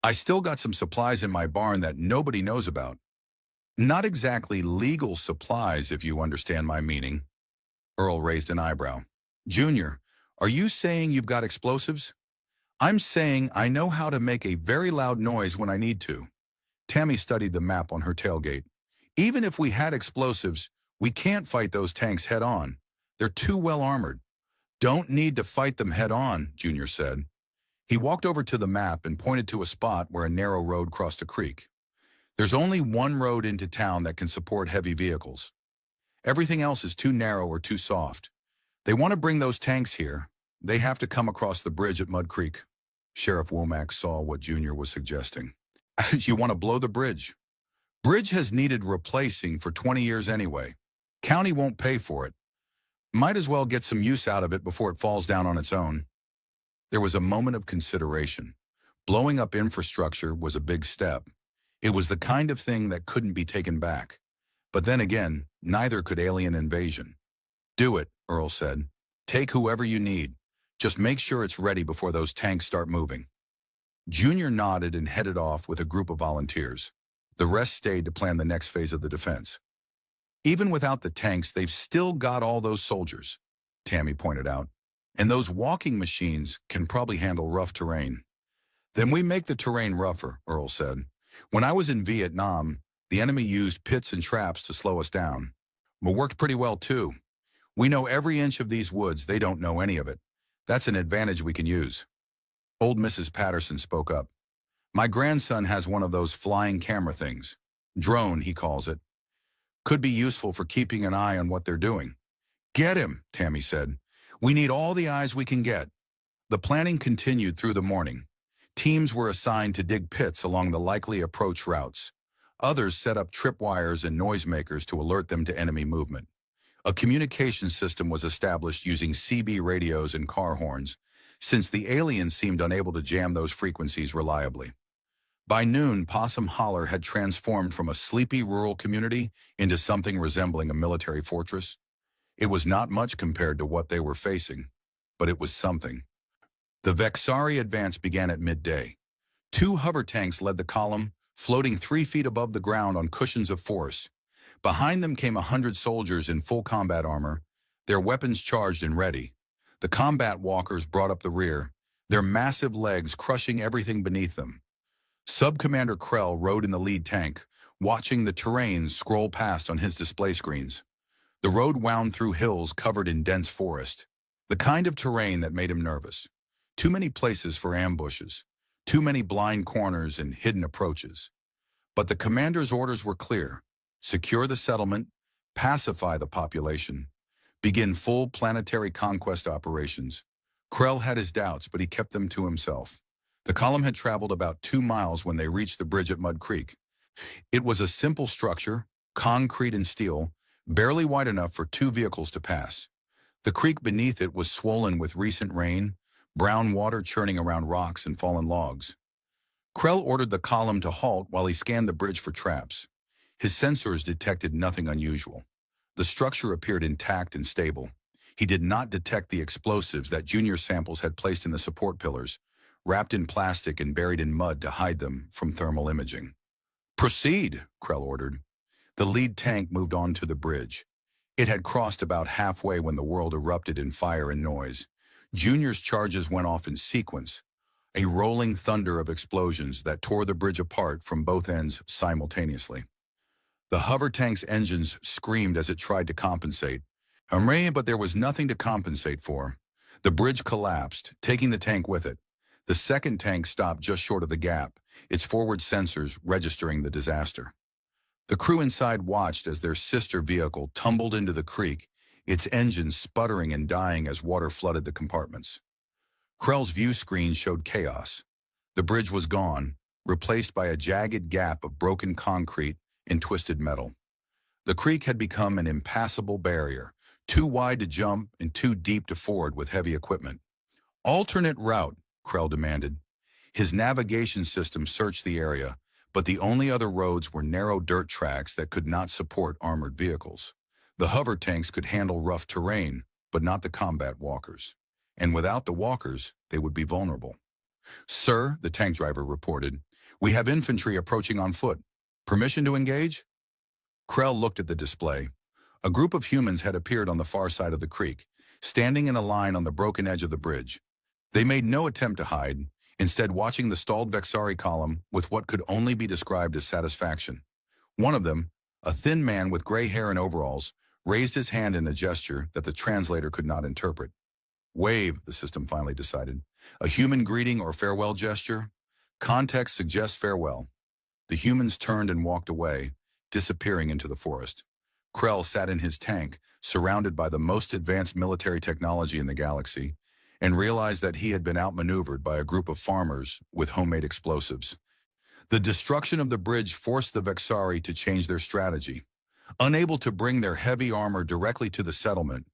I still got some supplies in my barn that nobody knows about. Not exactly legal supplies, if you understand my meaning." Earl raised an eyebrow. "Junior, are you saying you've got explosives?" "I'm saying I know how to make a very loud noise when I need to." Tammy studied the map on her tailgate. "Even if we had explosives, we can't fight those tanks head-on. They're too well armored." "Don't need to fight them head-on," Junior said. He walked over to the map and pointed to a spot where a narrow road crossed a creek. "There's only one road into town that can support heavy vehicles. Everything else is too narrow or too soft. They want to bring those tanks here. They have to come across the bridge at Mud Creek." Sheriff Womack saw what Junior was suggesting. "You want to blow the bridge? Bridge has needed replacing for 20 years anyway. County won't pay for it. Might as well get some use out of it before it falls down on its own." There was a moment of consideration. Blowing up infrastructure was a big step. It was the kind of thing that couldn't be taken back. But then again, neither could alien invasion. "Do it," Earl said. "Take whoever you need. Just make sure it's ready before those tanks start moving." Junior nodded and headed off with a group of volunteers. The rest stayed to plan the next phase of the defense. "Even without the tanks, they've still got all those soldiers," Tammy pointed out. "And those walking machines can probably handle rough terrain." "Then we make the terrain rougher," Earl said. "When I was in Vietnam, the enemy used pits and traps to slow us down. But worked pretty well too. We know every inch of these woods, they don't know any of it. That's an advantage we can use." Old Mrs. Patterson spoke up. "My grandson has one of those flying camera things. Drone, he calls it. Could be useful for keeping an eye on what they're doing." "Get him," Tammy said. "We need all the eyes we can get." The planning continued through the morning. Teams were assigned to dig pits along the likely approach routes. Others set up tripwires and noisemakers to alert them to enemy movement. A communication system was established using CB radios and car horns, since the aliens seemed unable to jam those frequencies reliably. By noon, Possum Holler had transformed from a sleepy rural community into something resembling a military fortress. It was not much compared to what they were facing, but it was something. The Vexari advance began at midday. 2 hover tanks led the column, floating 3 feet above the ground on cushions of force. Behind them came 100 soldiers in full combat armor, their weapons charged and ready. The combat walkers brought up the rear, their massive legs crushing everything beneath them. Sub-Commander Krell rode in the lead tank, watching the terrain scroll past on his display screens. The road wound through hills covered in dense forest, the kind of terrain that made him nervous. Too many places for ambushes, too many blind corners and hidden approaches. But the commander's orders were clear: secure the settlement, pacify the population, begin full planetary conquest operations. Krell had his doubts, but he kept them to himself. The column had traveled about 2 miles when they reached the bridge at Mud Creek. It was a simple structure, concrete and steel, barely wide enough for 2 vehicles to pass. The creek beneath it was swollen with recent rain, brown water churning around rocks and fallen logs. Krell ordered the column to halt while he scanned the bridge for traps. His sensors detected nothing unusual. The structure appeared intact and stable. He did not detect the explosives that junior samples had placed in the support pillars, wrapped in plastic and buried in mud to hide them from thermal imaging. "Proceed," Krell ordered. The lead tank moved on to the bridge. It had crossed about halfway when the world erupted in fire and noise. Junior's charges went off in sequence, a rolling thunder of explosions that tore the bridge apart from both ends simultaneously. The hover tank's engines screamed as it tried to compensate. But there was nothing to compensate for. The bridge collapsed, taking the tank with it. The second tank stopped just short of the gap, its forward sensors registering the disaster. The crew inside watched as their sister vehicle tumbled into the creek, its engines sputtering and dying as water flooded the compartments. Krell's view screen showed chaos. The bridge was gone, replaced by a jagged gap of broken concrete and twisted metal. The creek had become an impassable barrier, too wide to jump and too deep to ford with heavy equipment. "Alternate route," Krell demanded. His navigation system searched the area, but the only other roads were narrow dirt tracks that could not support armored vehicles. The hover tanks could handle rough terrain, but not the combat walkers. And without the walkers, they would be vulnerable. "Sir," the tank driver reported, "we have infantry approaching on foot. Permission to engage?" Krell looked at the display. A group of humans had appeared on the far side of the creek, standing in a line on the broken edge of the bridge. They made no attempt to hide, instead watching the stalled Vexari column with what could only be described as satisfaction. One of them, a thin man with gray hair and overalls, raised his hand in a gesture that the translator could not interpret. "Wave," the system finally decided. "A human greeting or farewell gesture? Context suggests farewell." The humans turned and walked away, disappearing into the forest. Krell sat in his tank, surrounded by the most advanced military technology in the galaxy, and realized that he had been outmaneuvered by a group of farmers with homemade explosives. The destruction of the bridge forced the Vexari to change their strategy. Unable to bring their heavy armor directly to the settlement,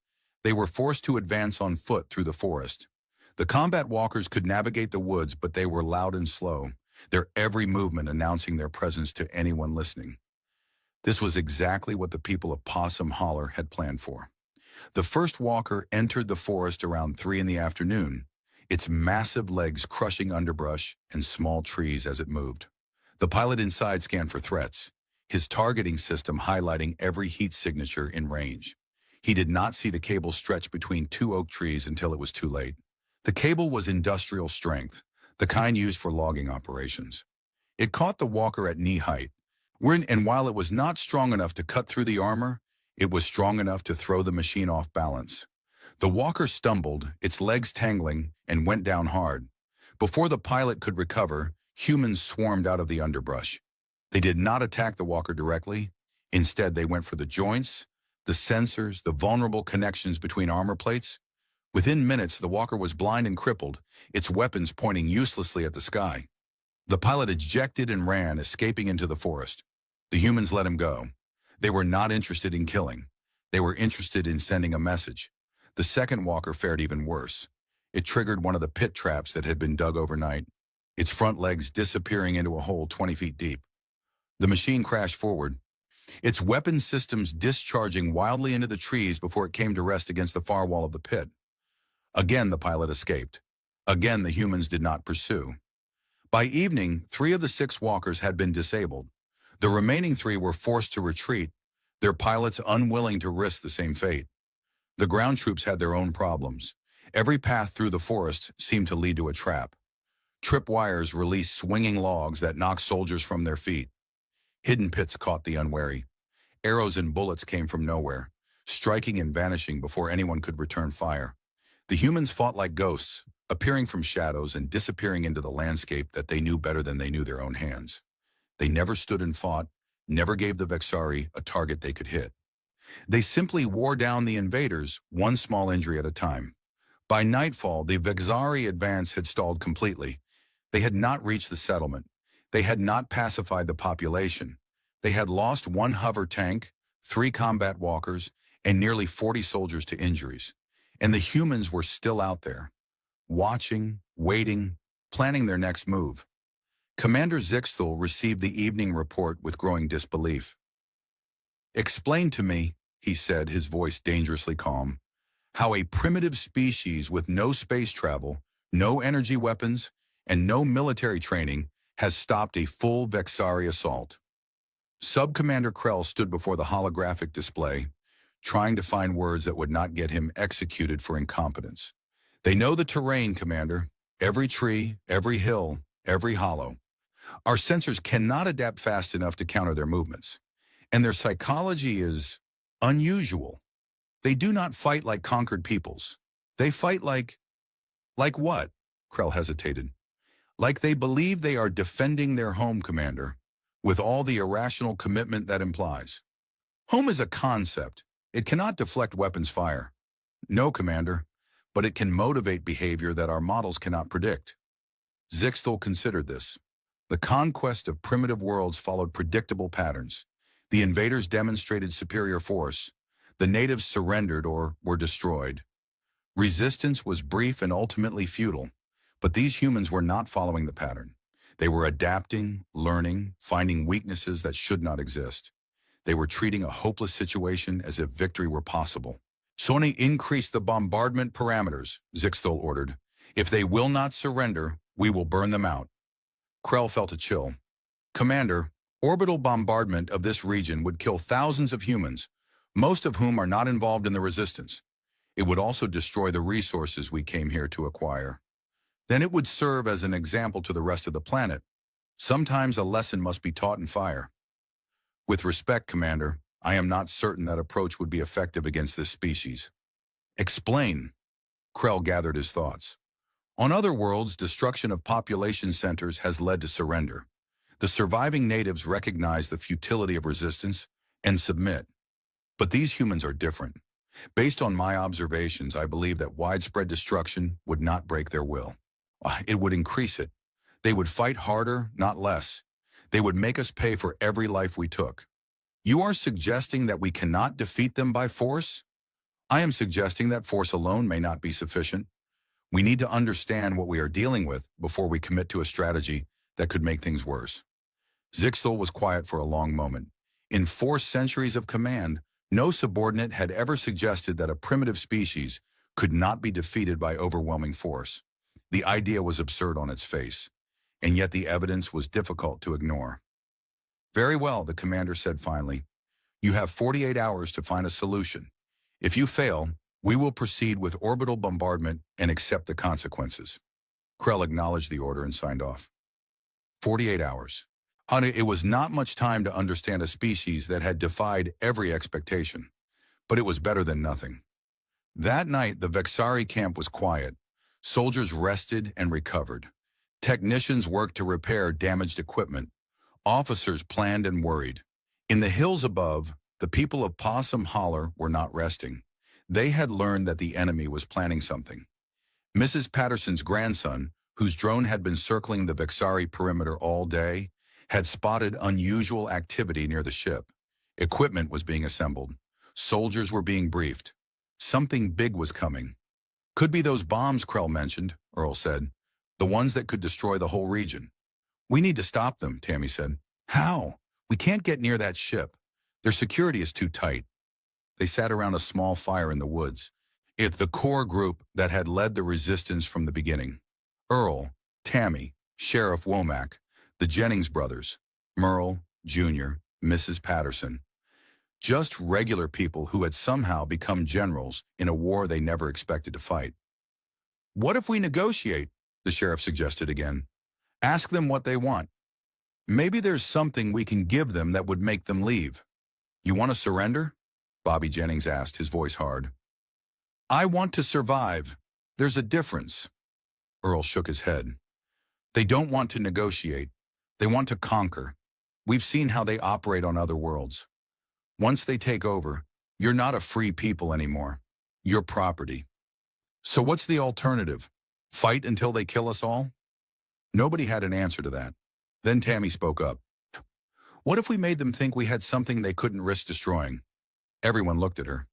they were forced to advance on foot through the forest. The combat walkers could navigate the woods, but they were loud and slow, their every movement announcing their presence to anyone listening. This was exactly what the people of Possum Holler had planned for. The first walker entered the forest around 3 in the afternoon, its massive legs crushing underbrush and small trees as it moved. The pilot inside scanned for threats, his targeting system highlighting every heat signature in range. He did not see the cable stretch between 2 oak trees until it was too late. The cable was industrial strength, the kind used for logging operations. It caught the walker at knee height, and while it was not strong enough to cut through the armor, it was strong enough to throw the machine off balance. The walker stumbled, its legs tangling, and went down hard. Before the pilot could recover, humans swarmed out of the underbrush. They did not attack the walker directly. Instead, they went for the joints, the sensors, the vulnerable connections between armor plates. Within minutes, the walker was blind and crippled, its weapons pointing uselessly at the sky. The pilot ejected and ran, escaping into the forest. The humans let him go. They were not interested in killing. They were interested in sending a message. The second walker fared even worse. It triggered one of the pit traps that had been dug overnight, its front legs disappearing into a hole 20 feet deep. The machine crashed forward, its weapon systems discharging wildly into the trees before it came to rest against the far wall of the pit. Again, the pilot escaped. Again, the humans did not pursue. By evening, 3 of the 6 walkers had been disabled. The remaining 3 were forced to retreat, their pilots unwilling to risk the same fate. The ground troops had their own problems. Every path through the forest seemed to lead to a trap. Tripwires released swinging logs that knocked soldiers from their feet. Hidden pits caught the unwary. Arrows and bullets came from nowhere. striking and vanishing before anyone could return fire. The humans fought like ghosts, appearing from shadows and disappearing into the landscape that they knew better than they knew their own hands. They never stood and fought, never gave the Vexari a target they could hit. They simply wore down the invaders, one small injury at a time. By nightfall, the Vexari advance had stalled completely. They had not reached the settlement. They had not pacified the population. They had lost one hover tank, 3 combat walkers, and nearly 40 soldiers to injuries. And the humans were still out there, watching, waiting, planning their next move. Commander Zixthal received the evening report with growing disbelief. "Explain to me," he said, his voice dangerously calm, "how a primitive species with no space travel, no energy weapons, and no military training has stopped a full Vexari assault." Sub-Commander Krell stood before the holographic display, trying to find words that would not get him executed for incompetence. "They know the terrain, Commander. Every tree, every hill, every hollow. Our sensors cannot adapt fast enough to counter their movements. And their psychology is unusual. They do not fight like conquered peoples. They fight like what?" Krell hesitated. "Like they believe they are defending their home, Commander, with all the irrational commitment that implies. Home is a concept. It cannot deflect weapons fire. No, Commander, but it can motivate behavior that our models cannot predict." Zixthal considered this. The conquest of primitive worlds followed predictable patterns. The invaders demonstrated superior force. The natives surrendered or were destroyed. Resistance was brief and ultimately futile, but these humans were not following the pattern. They were adapting, learning, finding weaknesses that should not exist. They were treating a hopeless situation as if victory were possible. "Sony, increase the bombardment parameters," Zixthal ordered. "If they will not surrender, we will burn them out." Krell felt a chill. "Commander, orbital bombardment of this region would kill thousands of humans, most of whom are not involved in the resistance. It would also destroy the resources we came here to acquire. Then it would serve as an example to the rest of the planet. Sometimes a lesson must be taught in fire." "With respect, Commander, I am not certain that approach would be effective against this species." "Explain." Krell gathered his thoughts. "On other worlds, destruction of population centers has led to surrender. The surviving natives recognize the futility of resistance and submit. But these humans are different. Based on my observations, I believe that widespread destruction would not break their will. It would increase it. They would fight harder, not less. They would make us pay for every life we took. You are suggesting that we cannot defeat them by force? I am suggesting that force alone may not be sufficient. We need to understand what we are dealing with before we commit to a strategy that could make things worse." Zixthal was quiet for a long moment. In 4 centuries of command, no subordinate had ever suggested that a primitive species could not be defeated by overwhelming force. The idea was absurd on its face, and yet the evidence was difficult to ignore. "Very well," the commander said finally. "You have 48 hours to find a solution. If you fail, we will proceed with orbital bombardment and accept the consequences." Krell acknowledged the order and signed off. 48 hours. It was not much time to understand a species that had defied every expectation, but it was better than nothing. That night, the Vexari camp was quiet. Soldiers rested and recovered. Technicians worked to repair damaged equipment. Officers planned and worried. In the hills above, the people of Possum Holler were not resting. They had learned that the enemy was planning something. Mrs. Patterson's grandson, whose drone had been circling the Vexari perimeter all day, had spotted unusual activity near the ship. Equipment was being assembled. Soldiers were being briefed. Something big was coming. "Could be those bombs Krell mentioned," Earl said. "The ones that could destroy the whole region." "We need to stop them," Tammy said. "How? We can't get near that ship. Their security is too tight." They sat around a small fire in the woods. It's the core group that had led the resistance from the beginning. Earl, Tammy, Sheriff Womack, the Jennings brothers, Merle, Jr., Mrs. Patterson. Just regular people who had somehow become generals in a war they never expected to fight. "What if we negotiate?" the sheriff suggested again. "Ask them what they want. Maybe there's something we can give them that would make them leave. You want to surrender?" Bobby Jennings asked, his voice hard. I want to survive. There's a difference. Earl shook his head. They don't want to negotiate. They want to conquer. We've seen how they operate on other worlds. Once they take over, you're not a free people anymore. You're property. So what's the alternative? Fight until they kill us all? Nobody had an answer to that. Then Tammy spoke up. What if we made them think we had something they couldn't risk destroying? Everyone looked at her.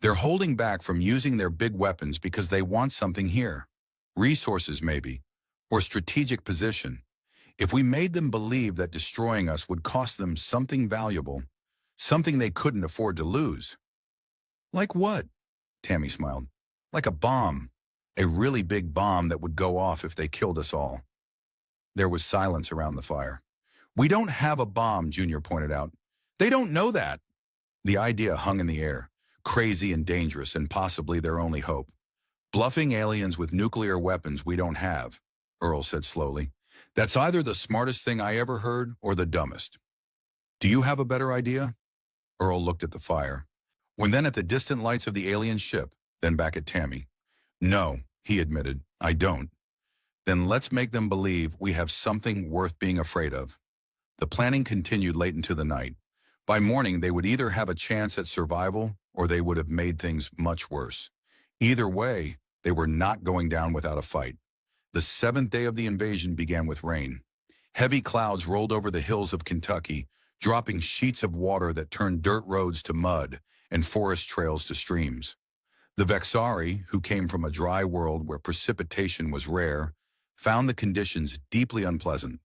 They're holding back from using their big weapons because they want something here. Resources, maybe, or strategic position. If we made them believe that destroying us would cost them something valuable, something they couldn't afford to lose. Like what? Tammy smiled. Like a bomb. A really big bomb that would go off if they killed us all. There was silence around the fire. We don't have a bomb, Junior pointed out. They don't know that. The idea hung in the air, crazy and dangerous and possibly their only hope. Bluffing aliens with nuclear weapons we don't have, Earl said slowly. That's either the smartest thing I ever heard or the dumbest. Do you have a better idea? Earl looked at the fire, then at the distant lights of the alien ship, then back at Tammy. No, he admitted, I don't. Then let's make them believe we have something worth being afraid of. The planning continued late into the night. By morning, they would either have a chance at survival or they would have made things much worse. Either way, they were not going down without a fight. The 7th day of the invasion began with rain. Heavy clouds rolled over the hills of Kentucky, dropping sheets of water that turned dirt roads to mud and forest trails to streams. The Vexari, who came from a dry world where precipitation was rare, found the conditions deeply unpleasant.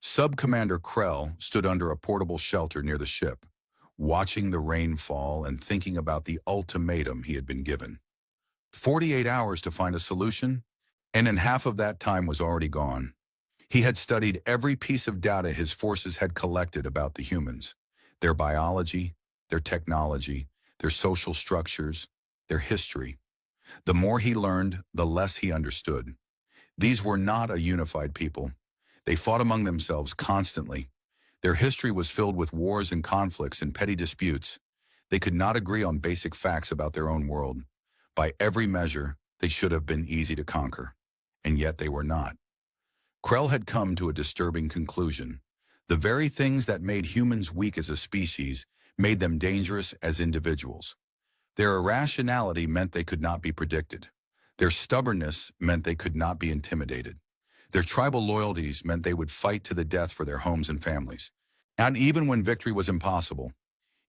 Sub-Commander Krell stood under a portable shelter near the ship, watching the rain fall and thinking about the ultimatum he had been given. 48 hours to find a solution, and in half of that time was already gone. He had studied every piece of data his forces had collected about the humans, their biology, their technology, their social structures, their history. The more he learned, the less he understood. These were not a unified people. They fought among themselves constantly. Their history was filled with wars and conflicts and petty disputes. They could not agree on basic facts about their own world. By every measure, they should have been easy to conquer. And yet they were not. Krell had come to a disturbing conclusion. The very things that made humans weak as a species made them dangerous as individuals. Their irrationality meant they could not be predicted. Their stubbornness meant they could not be intimidated. Their tribal loyalties meant they would fight to the death for their homes and families, and even when victory was impossible.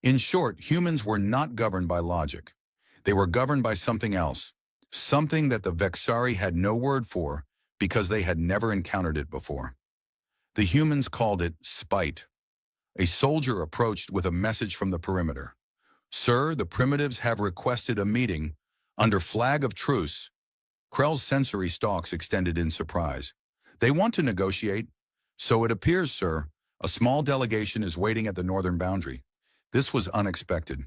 In short, humans were not governed by logic. They were governed by something else, something that the Vexari had no word for because they had never encountered it before. The humans called it spite. A soldier approached with a message from the perimeter. Sir, the primitives have requested a meeting under flag of truce. Krell's sensory stalks extended in surprise. They want to negotiate. So it appears, sir, a small delegation is waiting at the northern boundary. This was unexpected.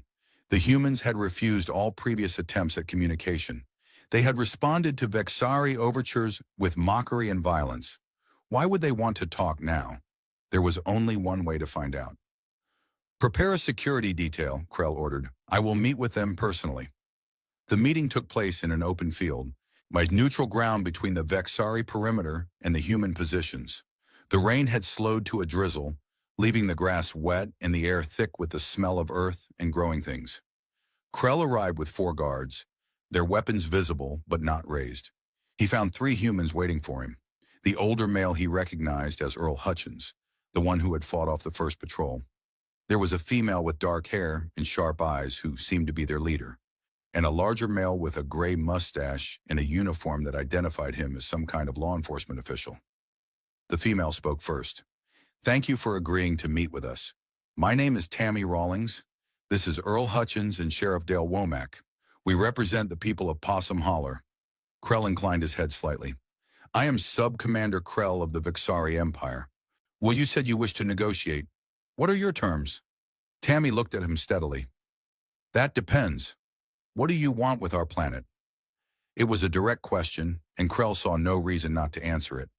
The humans had refused all previous attempts at communication. They had responded to Vexari overtures with mockery and violence. Why would they want to talk now? There was only one way to find out. Prepare a security detail, Krell ordered. I will meet with them personally. The meeting took place in an open field, by neutral ground between the Vexari perimeter and the human positions. The rain had slowed to a drizzle, leaving the grass wet and the air thick with the smell of earth and growing things. Krell arrived with 4 guards, their weapons visible but not raised. He found 3 humans waiting for him. The older male he recognized as Earl Hutchins, the one who had fought off the first patrol. There was a female with dark hair and sharp eyes who seemed to be their leader, and a larger male with a gray mustache and a uniform that identified him as some kind of law enforcement official. The female spoke first. Thank you for agreeing to meet with us. My name is Tammy Rawlings. This is Earl Hutchins and Sheriff Dale Womack. We represent the people of Possum Holler. Krell inclined his head slightly. I am Sub-Commander Krell of the Vexari Empire. Well, you said you wish to negotiate. What are your terms? Tammy looked at him steadily. That depends. What do you want with our planet? It was a direct question, and Krell saw no reason not to answer it.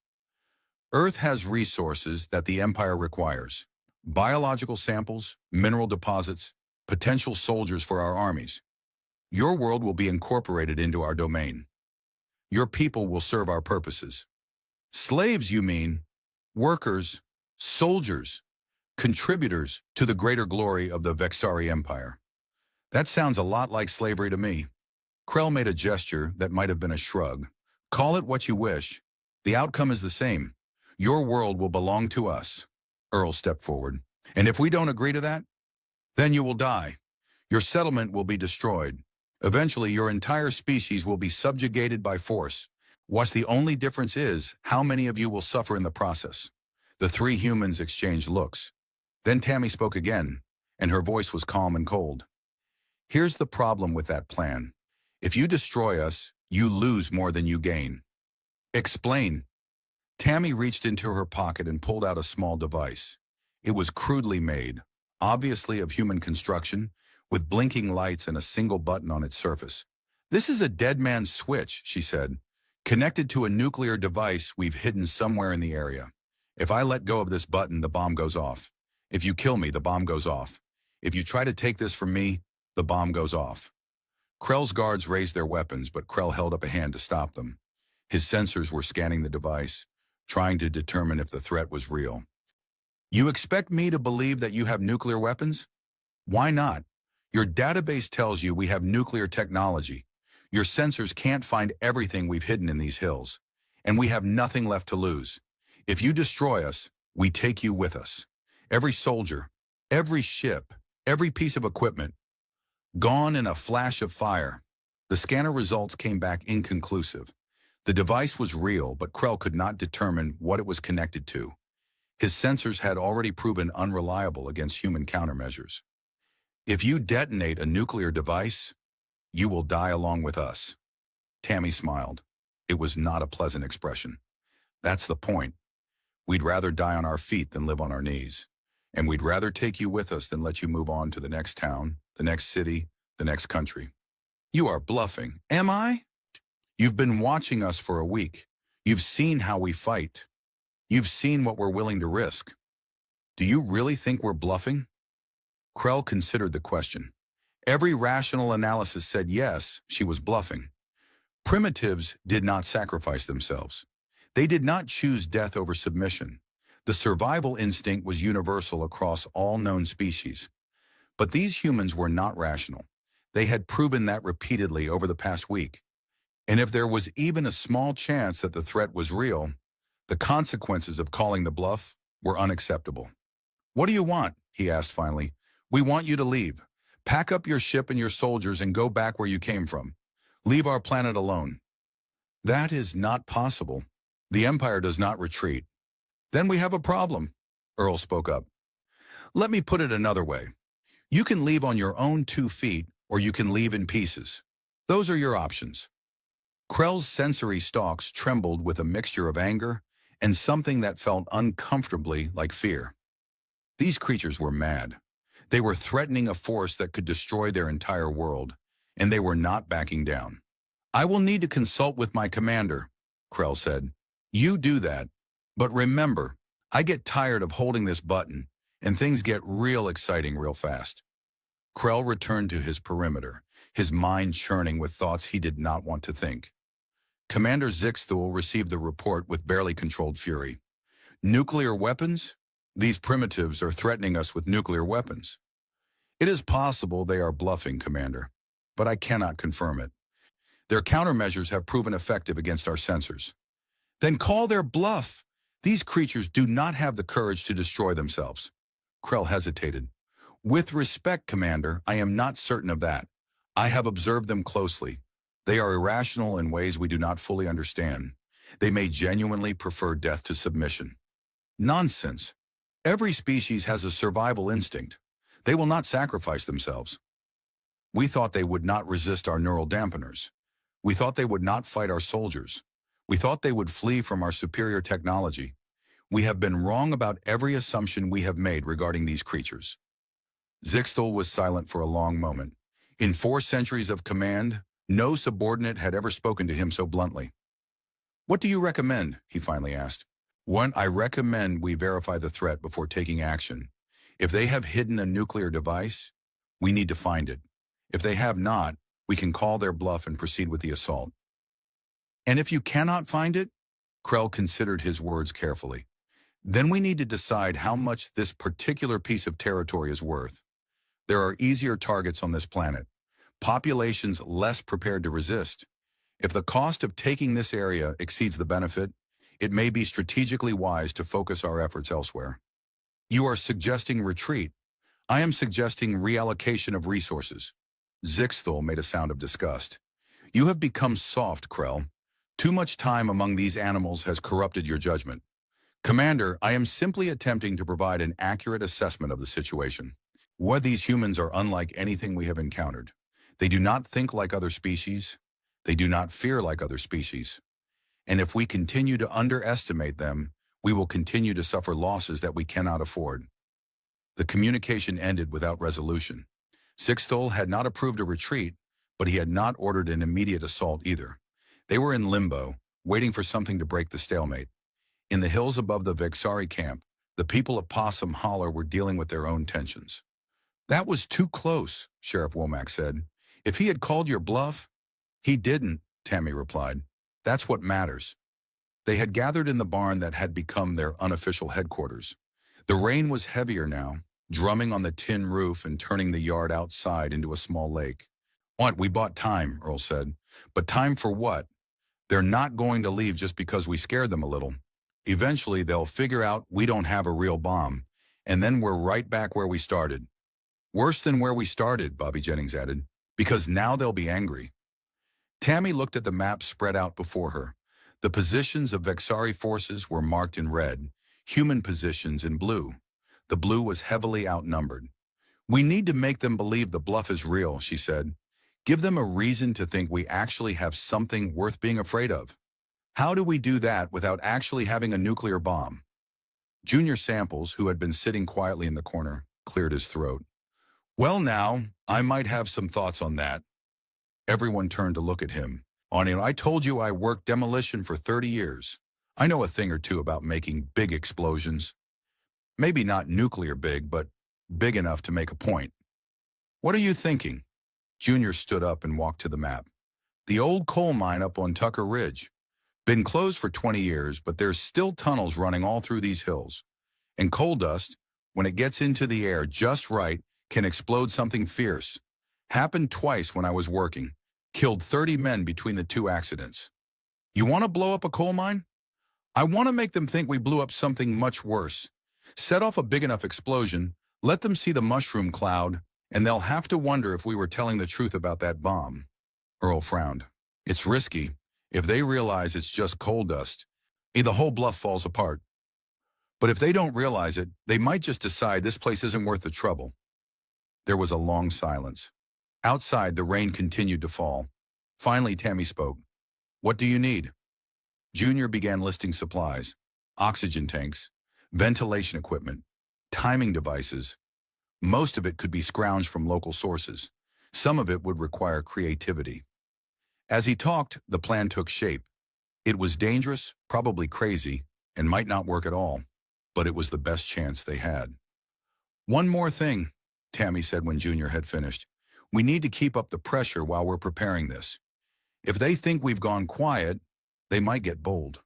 Earth has resources that the Empire requires. Biological samples, mineral deposits, potential soldiers for our armies. Your world will be incorporated into our domain. Your people will serve our purposes. Slaves, you mean? Workers, soldiers, contributors to the greater glory of the Vexari Empire. That sounds a lot like slavery to me. Krell made a gesture that might have been a shrug. Call it what you wish. The outcome is the same. Your world will belong to us. Earl stepped forward. And if we don't agree to that, then you will die. Your settlement will be destroyed. Eventually, your entire species will be subjugated by force. What's the only difference is how many of you will suffer in the process. The three humans exchanged looks. Then Tammy spoke again, and her voice was calm and cold. Here's the problem with that plan. If you destroy us, you lose more than you gain. Explain. Tammy reached into her pocket and pulled out a small device. It was crudely made, obviously of human construction, with blinking lights and a single button on its surface. This is a dead man's switch, she said, connected to a nuclear device we've hidden somewhere in the area. If I let go of this button, the bomb goes off. If you kill me, the bomb goes off. If you try to take this from me, the bomb goes off. Krell's guards raised their weapons, but Krell held up a hand to stop them. His sensors were scanning the device, trying to determine if the threat was real. You expect me to believe that you have nuclear weapons? Why not? Your database tells you we have nuclear technology. Your sensors can't find everything we've hidden in these hills, and we have nothing left to lose. If you destroy us, we take you with us. Every soldier, every ship, every piece of equipment, gone in a flash of fire. The scanner results came back inconclusive. The device was real, but Krell could not determine what it was connected to. His sensors had already proven unreliable against human countermeasures. If you detonate a nuclear device, you will die along with us. Tammy smiled. It was not a pleasant expression. That's the point. We'd rather die on our feet than live on our knees. And we'd rather take you with us than let you move on to the next town, the next city, the next country. You are bluffing. Am I? You've been watching us for a week. You've seen how we fight. You've seen what we're willing to risk. Do you really think we're bluffing? Krell considered the question. Every rational analysis said yes, she was bluffing. Primitives did not sacrifice themselves. They did not choose death over submission. The survival instinct was universal across all known species. But these humans were not rational. They had proven that repeatedly over the past week. And if there was even a small chance that the threat was real, the consequences of calling the bluff were unacceptable. What do you want? He asked finally. We want you to leave. Pack up your ship and your soldiers and go back where you came from. Leave our planet alone. That is not possible. The Empire does not retreat. Then we have a problem, Earl spoke up. Let me put it another way. You can leave on your own 2 feet, or you can leave in pieces. Those are your options. Krell's sensory stalks trembled with a mixture of anger and something that felt uncomfortably like fear. These creatures were mad. They were threatening a force that could destroy their entire world, and they were not backing down. I will need to consult with my commander, Krell said. You do that, but remember, I get tired of holding this button, and things get real exciting real fast. Krell returned to his perimeter, his mind churning with thoughts he did not want to think. Commander Zixthul received the report with barely controlled fury. Nuclear weapons? These primitives are threatening us with nuclear weapons. It is possible they are bluffing, Commander, but I cannot confirm it. Their countermeasures have proven effective against our sensors. Then call their bluff. These creatures do not have the courage to destroy themselves. Krell hesitated. With respect, Commander, I am not certain of that. I have observed them closely. They are irrational in ways we do not fully understand. They may genuinely prefer death to submission. Nonsense. Every species has a survival instinct. They will not sacrifice themselves. We thought they would not resist our neural dampeners. We thought they would not fight our soldiers. We thought they would flee from our superior technology. We have been wrong about every assumption we have made regarding these creatures. Zixthul was silent for a long moment. In 4 centuries of command, no subordinate had ever spoken to him so bluntly. What do you recommend? He finally asked. One, I recommend we verify the threat before taking action. If they have hidden a nuclear device, We need to find it. If they have not, we can call their bluff and proceed with the assault. And if you cannot find it, Krell considered his words carefully, then we need to decide how much this particular piece of territory is worth. There are easier targets on this planet, populations less prepared to resist. If the cost of taking this area exceeds the benefit, it may be strategically wise to focus our efforts elsewhere. You are suggesting retreat. I am suggesting reallocation of resources. Zixthul made a sound of disgust. You have become soft, Krell. Too much time among these animals has corrupted your judgment. Commander, I am simply attempting to provide an accurate assessment of the situation. These humans are unlike anything we have encountered. They do not think like other species. They do not fear like other species. And if we continue to underestimate them, we will continue to suffer losses that we cannot afford. The communication ended without resolution. Zixthul had not approved a retreat, but he had not ordered an immediate assault either. They were in limbo, waiting for something to break the stalemate. In the hills above the Vexari camp, the people of Possum Holler were dealing with their own tensions. That was too close, Sheriff Womack said. If he had called your bluff, he didn't, Tammy replied. That's what matters. They had gathered in the barn that had become their unofficial headquarters. The rain was heavier now, drumming on the tin roof and turning the yard outside into a small lake. We bought time, Earl said. But time for what? They're not going to leave just because we scared them a little. Eventually, they'll figure out we don't have a real bomb, and then we're right back where we started. Worse than where we started, Bobby Jennings added, because now they'll be angry. Tammy looked at the map spread out before her. The positions of Vexari forces were marked in red, human positions in blue. The blue was heavily outnumbered. We need to make them believe the bluff is real, she said. Give them a reason to think we actually have something worth being afraid of. How do we do that without actually having a nuclear bomb? Junior Samples, who had been sitting quietly in the corner, cleared his throat. Well now, I might have some thoughts on that. Everyone turned to look at him. I told you I worked demolition for 30 years. I know a thing or two about making big explosions. Maybe not nuclear big, but big enough to make a point. What are you thinking? Junior stood up and walked to the map. The old coal mine up on Tucker Ridge. Been closed for 20 years, but there's still tunnels running all through these hills. And coal dust, when it gets into the air just right, can explode something fierce. Happened twice when I was working. Killed 30 men between the two accidents. You want to blow up a coal mine? I want to make them think we blew up something much worse. Set off a big enough explosion, let them see the mushroom cloud, and they'll have to wonder if we were telling the truth about that bomb. Earl frowned. It's risky. If they realize it's just coal dust, the whole bluff falls apart. But if they don't realize it, they might just decide this place isn't worth the trouble. There was a long silence. Outside, the rain continued to fall. Finally, Tammy spoke. What do you need? Junior began listing supplies, oxygen tanks, ventilation equipment, timing devices. Most of it could be scrounged from local sources. Some of it would require creativity. As he talked, the plan took shape. It was dangerous, probably crazy, and might not work at all, but it was the best chance they had. One more thing, Tammy said when Junior had finished. We need to keep up the pressure while we're preparing this. If they think we've gone quiet, they might get bold.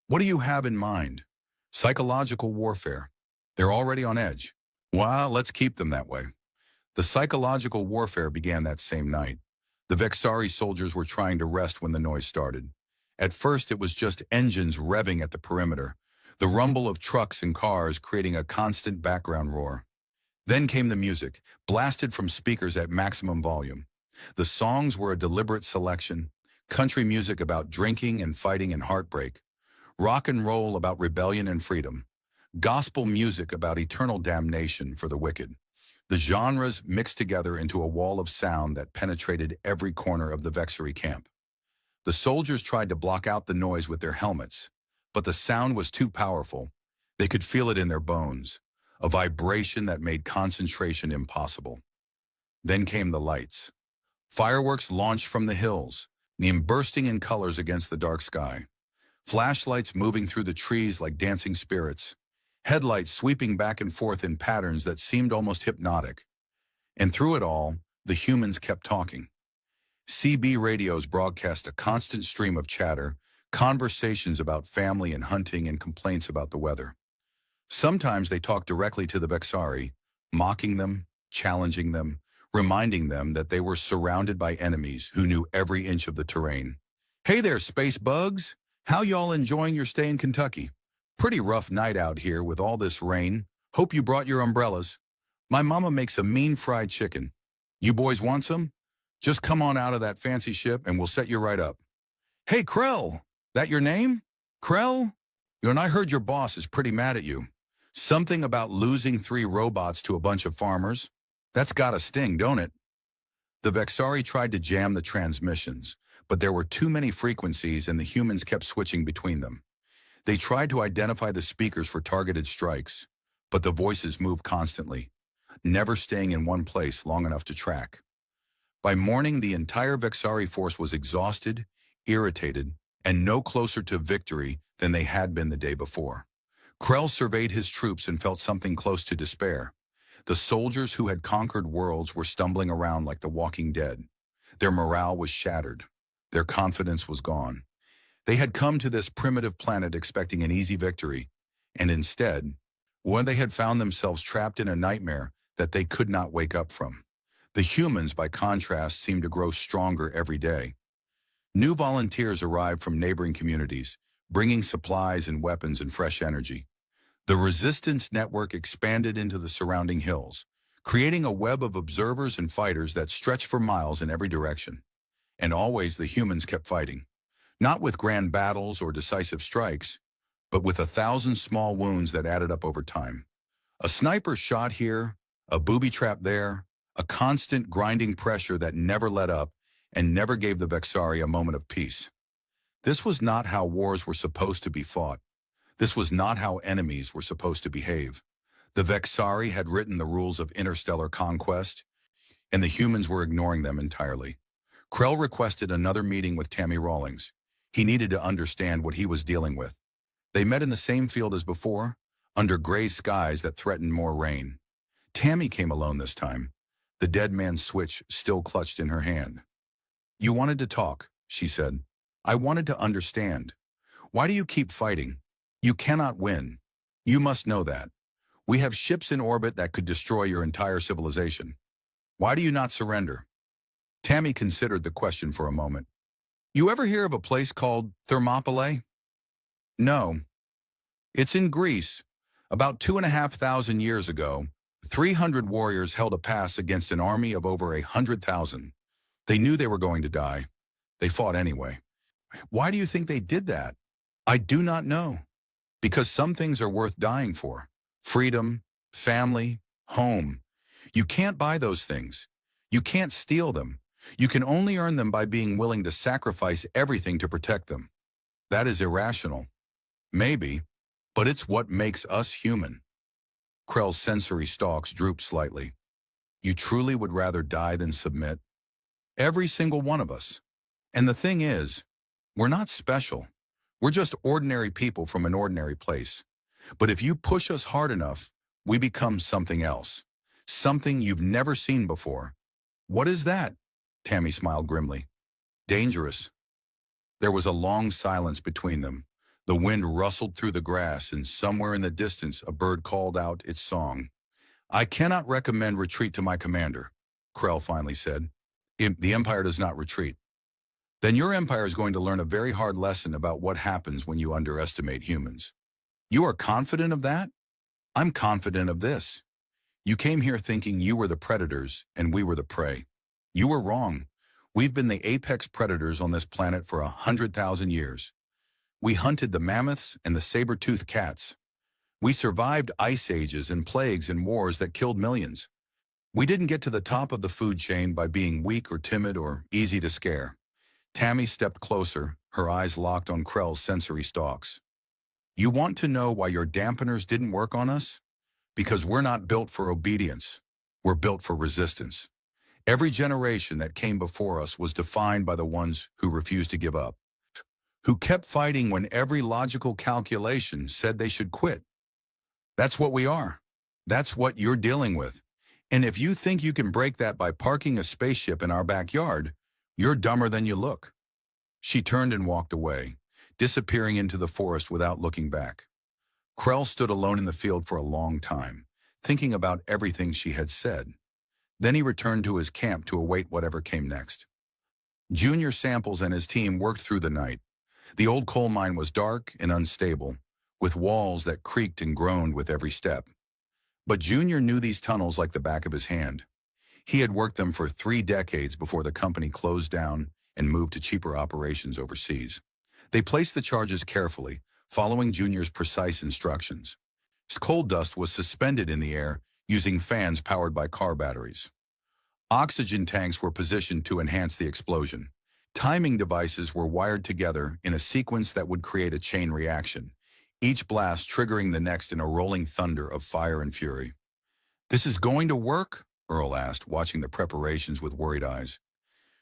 What do you have in mind? Psychological warfare. They're already on edge. Well, let's keep them that way. The psychological warfare began that same night. The Vexari soldiers were trying to rest when the noise started. At first, it was just engines revving at the perimeter, the rumble of trucks and cars creating a constant background roar. Then came the music, blasted from speakers at maximum volume. The songs were a deliberate selection, country music about drinking and fighting and heartbreak, rock and roll about rebellion and freedom, gospel music about eternal damnation for the wicked. The genres mixed together into a wall of sound that penetrated every corner of the Vexari camp. The soldiers tried to block out the noise with their helmets, but the sound was too powerful. They could feel it in their bones, a vibration that made concentration impossible. Then came the lights. Fireworks launched from the hills, neon bursting in colors against the dark sky. Flashlights moving through the trees like dancing spirits. Headlights sweeping back and forth in patterns that seemed almost hypnotic. And through it all, the humans kept talking. CB radios broadcast a constant stream of chatter, conversations about family and hunting and complaints about the weather. Sometimes they talked directly to the Vexari, mocking them, challenging them, reminding them that they were surrounded by enemies who knew every inch of the terrain. Hey there, space bugs! How y'all enjoying your stay in Kentucky? Pretty rough night out here with all this rain. Hope you brought your umbrellas. My mama makes a mean fried chicken. You boys want some? Just come on out of that fancy ship and we'll set you right up. Hey, Krell! That your name? Krell? And I heard your boss is pretty mad at you. Something about losing 3 robots to a bunch of farmers? That's gotta sting, don't it? The Vexari tried to jam the transmissions, but there were too many frequencies and the humans kept switching between them. They tried to identify the speakers for targeted strikes, but the voices moved constantly, never staying in one place long enough to track. By morning, the entire Vexari force was exhausted, irritated, and no closer to victory than they had been the day before. Krell surveyed his troops and felt something close to despair. The soldiers who had conquered worlds were stumbling around like the walking dead. Their morale was shattered. Their confidence was gone. They had come to this primitive planet expecting an easy victory, and instead, they had found themselves trapped in a nightmare that they could not wake up from. The humans, by contrast, seemed to grow stronger every day. New volunteers arrived from neighboring communities, bringing supplies and weapons and fresh energy. The resistance network expanded into the surrounding hills, creating a web of observers and fighters that stretched for miles in every direction. And always the humans kept fighting, not with grand battles or decisive strikes, but with 1,000 small wounds that added up over time. A sniper shot here, a booby trap there, a constant grinding pressure that never let up and never gave the Vexari a moment of peace. This was not how wars were supposed to be fought. This was not how enemies were supposed to behave. The Vexari had written the rules of interstellar conquest, and the humans were ignoring them entirely. Krell requested another meeting with Tammy Rawlings. He needed to understand what he was dealing with. They met in the same field as before, under gray skies that threatened more rain. Tammy came alone this time, the dead man's switch still clutched in her hand. "You wanted to talk," she said. "I wanted to understand. Why do you keep fighting? You cannot win. You must know that. We have ships in orbit that could destroy your entire civilization. Why do you not surrender?" Tammy considered the question for a moment. "You ever hear of a place called Thermopylae?" "No. It's in Greece. About 2,500 years ago, 300 warriors held a pass against an army of over 100,000. They knew they were going to die. They fought anyway. Why do you think they did that?" "I do not know. Because some things are worth dying for. Freedom, family, home. You can't buy those things. You can't steal them. You can only earn them by being willing to sacrifice everything to protect them. That is irrational. Maybe, but it's what makes us human." Krell's sensory stalks drooped slightly. "You truly would rather die than submit?" "Every single one of us. And the thing is, we're not special. We're just ordinary people from an ordinary place. But if you push us hard enough, we become something else. Something you've never seen before." "What is that?" Tammy smiled grimly. "Dangerous." There was a long silence between them. The wind rustled through the grass, and somewhere in the distance a bird called out its song. "I cannot recommend retreat to my commander," Krell finally said. "The Empire does not retreat." "Then your Empire is going to learn a very hard lesson about what happens when you underestimate humans." "You are confident of that?" "I'm confident of this. You came here thinking you were the predators and we were the prey. You were wrong. We've been the apex predators on this planet for 100,000 years. We hunted the mammoths and the saber-toothed cats. We survived ice ages and plagues and wars that killed millions. We didn't get to the top of the food chain by being weak or timid or easy to scare." Tammy stepped closer, her eyes locked on Krell's sensory stalks. "You want to know why your dampeners didn't work on us? Because we're not built for obedience. We're built for resistance. Every generation that came before us was defined by the ones who refused to give up, who kept fighting when every logical calculation said they should quit. That's what we are. That's what you're dealing with. And if you think you can break that by parking a spaceship in our backyard, you're dumber than you look." She turned and walked away, disappearing into the forest without looking back. Krell stood alone in the field for a long time, thinking about everything she had said. Then he returned to his camp to await whatever came next. Junior Samples and his team worked through the night. The old coal mine was dark and unstable, with walls that creaked and groaned with every step. But Junior knew these tunnels like the back of his hand. He had worked them for 3 decades before the company closed down and moved to cheaper operations overseas. They placed the charges carefully, following Junior's precise instructions. Coal dust was suspended in the air using fans powered by car batteries. Oxygen tanks were positioned to enhance the explosion. Timing devices were wired together in a sequence that would create a chain reaction, each blast triggering the next in a rolling thunder of fire and fury. "This is going to work?" Earl asked, watching the preparations with worried eyes.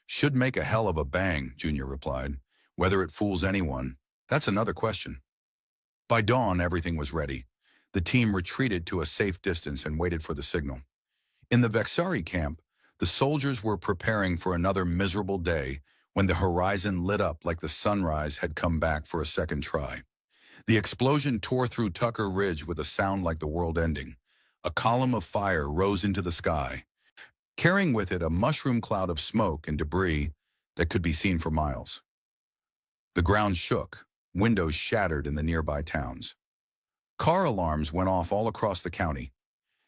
"Should make a hell of a bang," Junior replied. "Whether it fools anyone, that's another question." By dawn, everything was ready. The team retreated to a safe distance and waited for the signal. In the Vexari camp, the soldiers were preparing for another miserable day when the horizon lit up like the sunrise had come back for a second try. The explosion tore through Tucker Ridge with a sound like the world ending. A column of fire rose into the sky, carrying with it a mushroom cloud of smoke and debris that could be seen for miles. The ground shook, windows shattered in the nearby towns. Car alarms went off all across the county.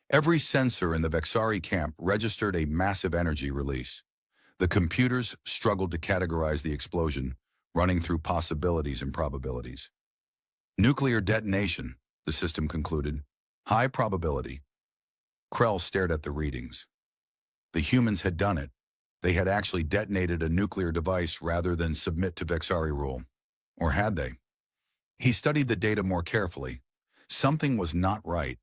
Every sensor in the Vexari camp registered a massive energy release. The computers struggled to categorize the explosion, running through possibilities and probabilities. "Nuclear detonation," the system concluded. "High probability." Krell stared at the readings. The humans had done it. They had actually detonated a nuclear device rather than submit to Vexari rule. Or had they? He studied the data more carefully. Something was not right.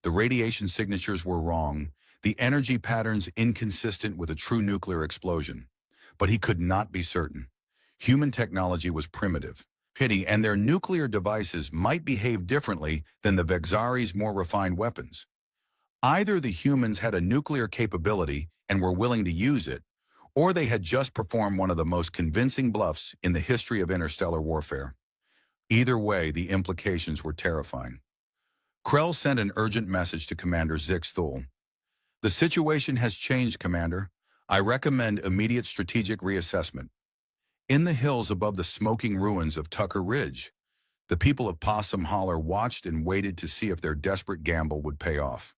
The radiation signatures were wrong, the energy patterns inconsistent with a true nuclear explosion. But he could not be certain. Human technology was primitive, and their nuclear devices might behave differently than the Vexari's more refined weapons. Either the humans had a nuclear capability and were willing to use it, or they had just performed one of the most convincing bluffs in the history of interstellar warfare. Either way, the implications were terrifying. Krell sent an urgent message to Commander Zix-Thul. "The situation has changed, Commander. I recommend immediate strategic reassessment." In the hills above the smoking ruins of Tucker Ridge, the people of Possum Holler watched and waited to see if their desperate gamble would pay off.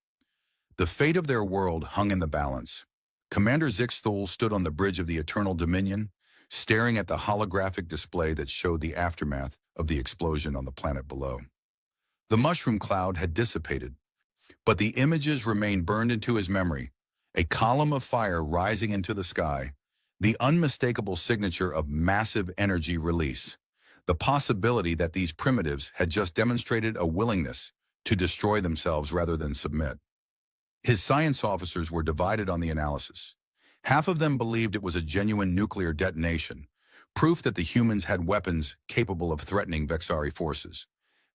The fate of their world hung in the balance. Commander Zix-Thul stood on the bridge of the Eternal Dominion, staring at the holographic display that showed the aftermath of the explosion on the planet below. The mushroom cloud had dissipated, but the images remained burned into his memory, a column of fire rising into the sky, the unmistakable signature of massive energy release, the possibility that these primitives had just demonstrated a willingness to destroy themselves rather than submit. His science officers were divided on the analysis. Half of them believed it was a genuine nuclear detonation, proof that the humans had weapons capable of threatening Vexari forces.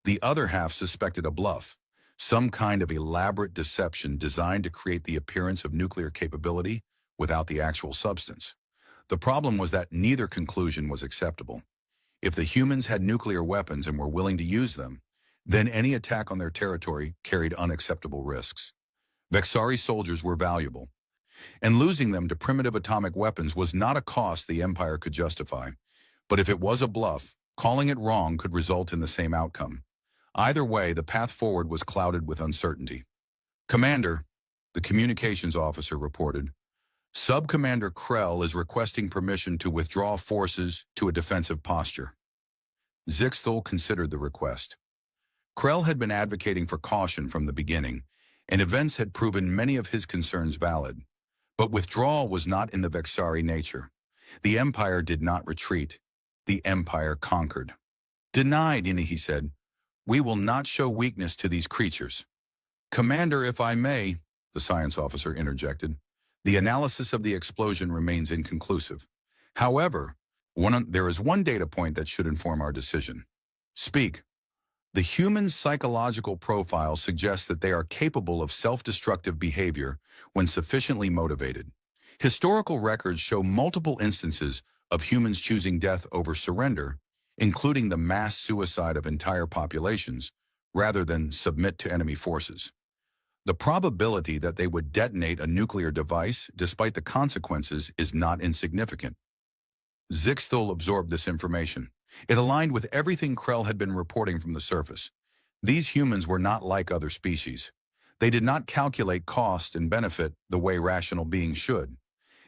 The other half suspected a bluff, some kind of elaborate deception designed to create the appearance of nuclear capability without the actual substance. The problem was that neither conclusion was acceptable. If the humans had nuclear weapons and were willing to use them, then any attack on their territory carried unacceptable risks. Vexari soldiers were valuable, and losing them to primitive atomic weapons was not a cost the Empire could justify. But if it was a bluff, calling it wrong could result in the same outcome. Either way, the path forward was clouded with uncertainty. "Commander," the communications officer reported, "Sub-Commander Krell is requesting permission to withdraw forces to a defensive posture." Zix-Thul considered the request. Krell had been advocating for caution from the beginning, and events had proven many of his concerns valid. But withdrawal was not in the Vexari nature. The Empire did not retreat. The Empire conquered. "Denied," he said. "We will not show weakness to these creatures." "Commander, if I may," the science officer interjected, "the analysis of the explosion remains inconclusive. However, there is one data point that should inform our decision." "Speak." The human's psychological profile suggests that they are capable of self-destructive behavior when sufficiently motivated. Historical records show multiple instances of humans choosing death over surrender, including the mass suicide of entire populations, rather than submit to enemy forces. The probability that they would detonate a nuclear device, despite the consequences, is not insignificant. Zixthul absorbed this information. It aligned with everything Krell had been reporting from the surface. These humans were not like other species. They did not calculate cost and benefit the way rational beings should.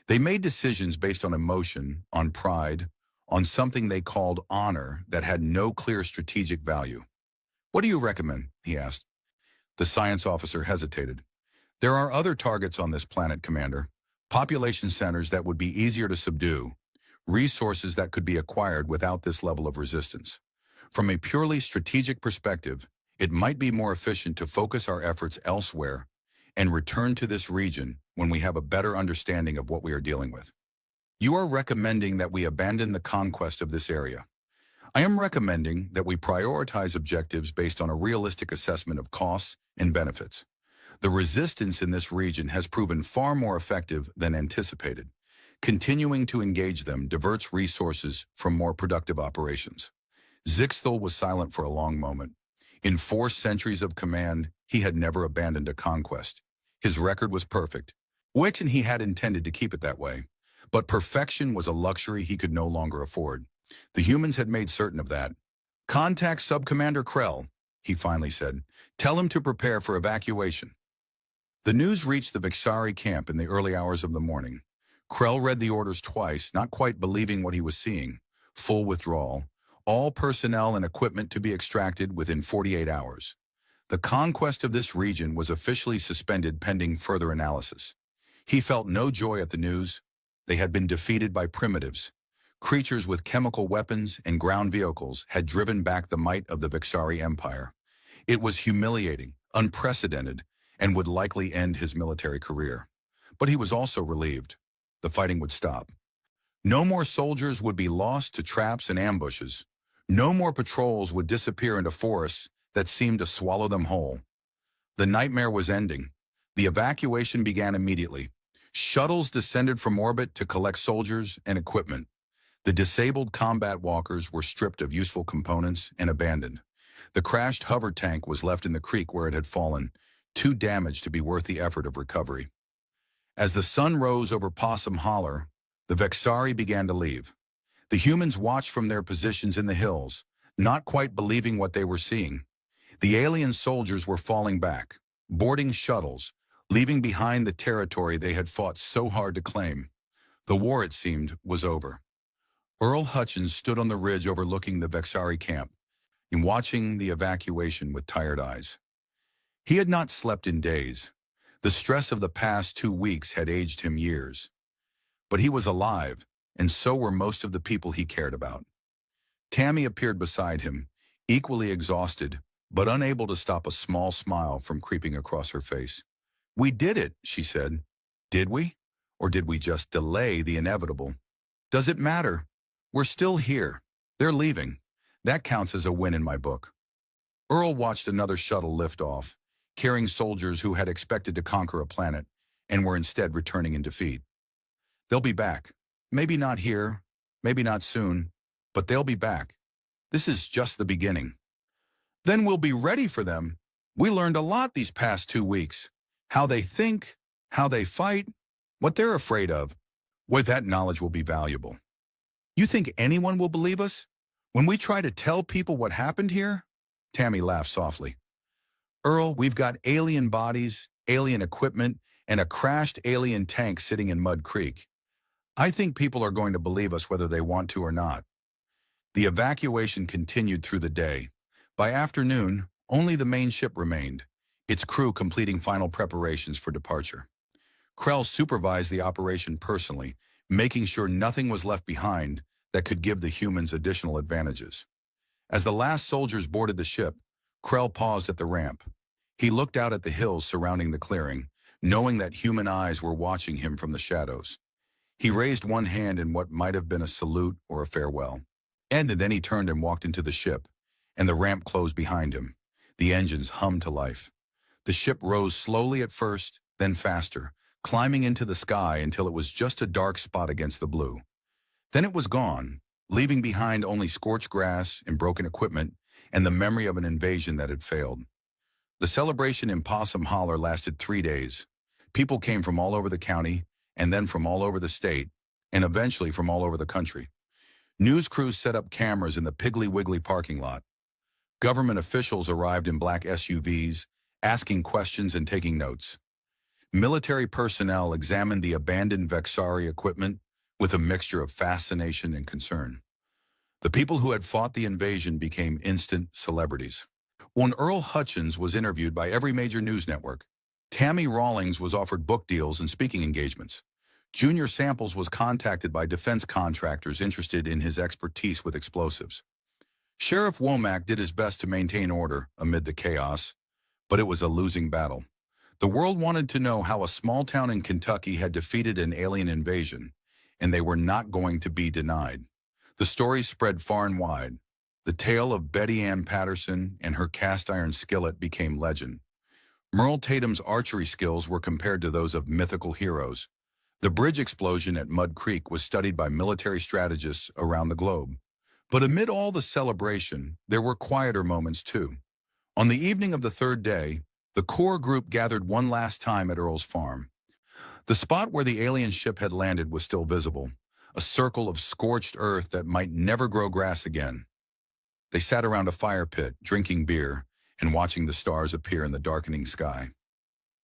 They made decisions based on emotion, on pride, on something they called honor that had no clear strategic value. "What do you recommend?" he asked. The science officer hesitated. "There are other targets on this planet, Commander. Population centers that would be easier to subdue. Resources that could be acquired without this level of resistance. From a purely strategic perspective, it might be more efficient to focus our efforts elsewhere and return to this region when we have a better understanding of what we are dealing with." "You are recommending that we abandon the conquest of this area." "I am recommending that we prioritize objectives based on a realistic assessment of costs and benefits. The resistance in this region has proven far more effective than anticipated. Continuing to engage them diverts resources from more productive operations." Zixthul was silent for a long moment. In 4 centuries of command, he had never abandoned a conquest. His record was perfect, and he had intended to keep it that way. But perfection was a luxury he could no longer afford. The humans had made certain of that. "Contact Subcommander Krell," he finally said. "Tell him to prepare for evacuation." The news reached the Vixari camp in the early hours of the morning. Krell read the orders twice, not quite believing what he was seeing. Full withdrawal. All personnel and equipment to be extracted within 48 hours. The conquest of this region was officially suspended pending further analysis. He felt no joy at the news. They had been defeated by primitives. Creatures with chemical weapons and ground vehicles had driven back the might of the Vixari Empire. It was humiliating, unprecedented, and would likely end his military career. But he was also relieved. The fighting would stop. No more soldiers would be lost to traps and ambushes. No more patrols would disappear into forests that seemed to swallow them whole. The nightmare was ending. The evacuation began immediately. Shuttles descended from orbit to collect soldiers and equipment. The disabled combat walkers were stripped of useful components and abandoned. The crashed hover tank was left in the creek where it had fallen, too damaged to be worth the effort of recovery. As the sun rose over Possum Holler, the Vexari began to leave. The humans watched from their positions in the hills, not quite believing what they were seeing. The alien soldiers were falling back, boarding shuttles, leaving behind the territory they had fought so hard to claim. The war, it seemed, was over. Earl Hutchins stood on the ridge overlooking the Vexari camp and watching the evacuation with tired eyes. He had not slept in days. The stress of the past 2 weeks had aged him years. But he was alive, and so were most of the people he cared about. Tammy appeared beside him, equally exhausted, but unable to stop a small smile from creeping across her face. "We did it," she said. "Did we? Or did we just delay the inevitable? Does it matter? We're still here. They're leaving. That counts as a win in my book." Earl watched another shuttle lift off, carrying soldiers who had expected to conquer a planet and were instead returning in defeat. "They'll be back. Maybe not here, maybe not soon, but they'll be back. This is just the beginning." "Then we'll be ready for them. We learned a lot these past 2 weeks. How they think, how they fight, what they're afraid of. With that knowledge will be valuable." "You think anyone will believe us when we try to tell people what happened here?" Tammy laughed softly. "Earl, we've got alien bodies, alien equipment, and a crashed alien tank sitting in Mud Creek. I think people are going to believe us whether they want to or not." The evacuation continued through the day. By afternoon, only the main ship remained, its crew completing final preparations for departure. Krell supervised the operation personally, making sure nothing was left behind that could give the humans additional advantages. As the last soldiers boarded the ship, Krell paused at the ramp. He looked out at the hills surrounding the clearing, knowing that human eyes were watching him from the shadows. He raised one hand in what might have been a salute or a farewell. And then he turned and walked into the ship, and the ramp closed behind him. The engines hummed to life. The ship rose slowly at first, then faster, climbing into the sky until it was just a dark spot against the blue. Then it was gone, leaving behind only scorched grass and broken equipment and the memory of an invasion that had failed. The celebration in Possum Holler lasted 3 days. People came from all over the county, and then from all over the state, and eventually from all over the country. News crews set up cameras in the Piggly Wiggly parking lot. Government officials arrived in black SUVs, asking questions and taking notes. Military personnel examined the abandoned Vexari equipment with a mixture of fascination and concern. The people who had fought the invasion became instant celebrities. When Earl Hutchins was interviewed by every major news network, Tammy Rawlings was offered book deals and speaking engagements. Junior Samples was contacted by defense contractors interested in his expertise with explosives. Sheriff Womack did his best to maintain order amid the chaos, but it was a losing battle. The world wanted to know how a small town in Kentucky had defeated an alien invasion, and they were not going to be denied. The story spread far and wide. The tale of Betty Ann Patterson and her cast-iron skillet became legend. Merle Tatum's archery skills were compared to those of mythical heroes. The bridge explosion at Mud Creek was studied by military strategists around the globe. But amid all the celebration, there were quieter moments too. On the evening of the third day, the core group gathered one last time at Earl's farm. The spot where the alien ship had landed was still visible, a circle of scorched earth that might never grow grass again. They sat around a fire pit, drinking beer, and watching the stars appear in the darkening sky.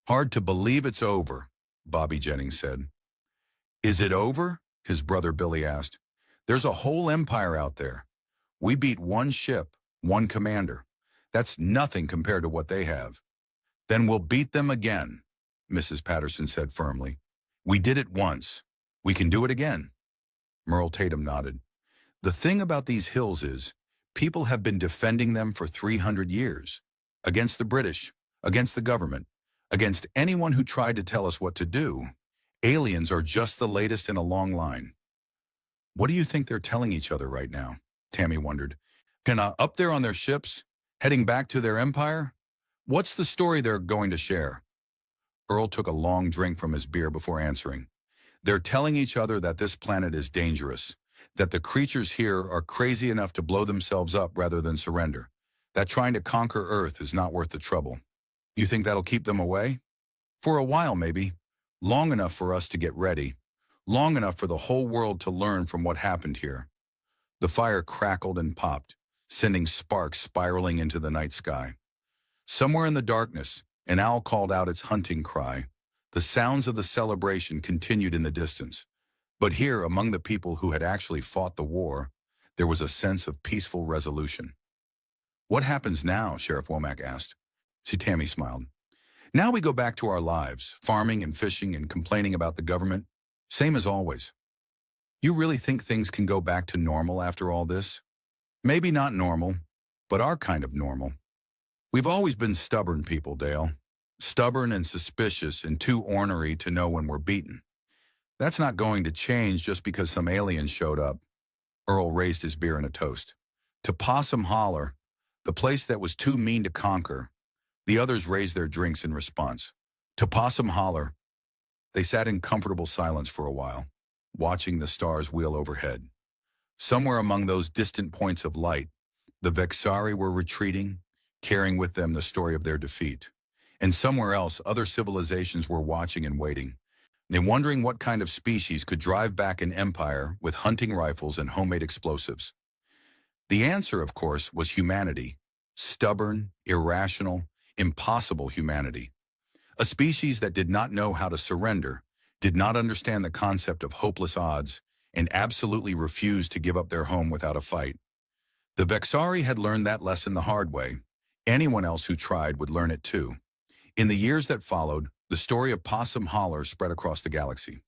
"Hard to believe it's over," Bobby Jennings said. "Is it over?" his brother Billy asked. "There's a whole empire out there. We beat one ship, one commander. That's nothing compared to what they have." "Then we'll beat them again," Mrs. Patterson said firmly. "We did it once. We can do it again." Merle Tatum nodded. "The thing about these hills is, people have been defending them for 300 years. Against the British, against the government, against anyone who tried to tell us what to do. Aliens are just the latest in a long line." "What do you think they're telling each other right now?" Tammy wondered. Up there on their ships, heading back to their empire? What's the story they're going to share?" Earl took a long drink from his beer before answering. "They're telling each other that this planet is dangerous, that the creatures here are crazy enough to blow themselves up rather than surrender, that trying to conquer Earth is not worth the trouble. You think that'll keep them away? For a while, maybe. Long enough for us to get ready. Long enough for the whole world to learn from what happened here." The fire crackled and popped, sending sparks spiraling into the night sky. Somewhere in the darkness, an owl called out its hunting cry. The sounds of the celebration continued in the distance. But here, among the people who had actually fought the war, there was a sense of peaceful resolution. "What happens now?" Sheriff Womack asked. Tammy smiled. "Now we go back to our lives, farming and fishing and complaining about the government. Same as always." "You really think things can go back to normal after all this?" "Maybe not normal, but our kind of normal. We've always been stubborn people, Dale. Stubborn and suspicious and too ornery to know when we're beaten. That's not going to change just because some aliens showed up." Earl raised his beer in a toast. "To Possum Holler, the place that was too mean to conquer." The others raised their drinks in response. "To Possum Holler." They sat in comfortable silence for a while, watching the stars wheel overhead. Somewhere among those distant points of light, the Vexari were retreating, carrying with them the story of their defeat. And somewhere else, other civilizations were watching and waiting, and wondering what kind of species could drive back an empire with hunting rifles and homemade explosives. The answer, of course, was humanity. Stubborn, irrational, impossible humanity. A species that did not know how to surrender, did not understand the concept of hopeless odds, and absolutely refused to give up their home without a fight. The Vexari had learned that lesson the hard way. Anyone else who tried would learn it too. In the years that followed, the story of Possum Holler spread across the galaxy.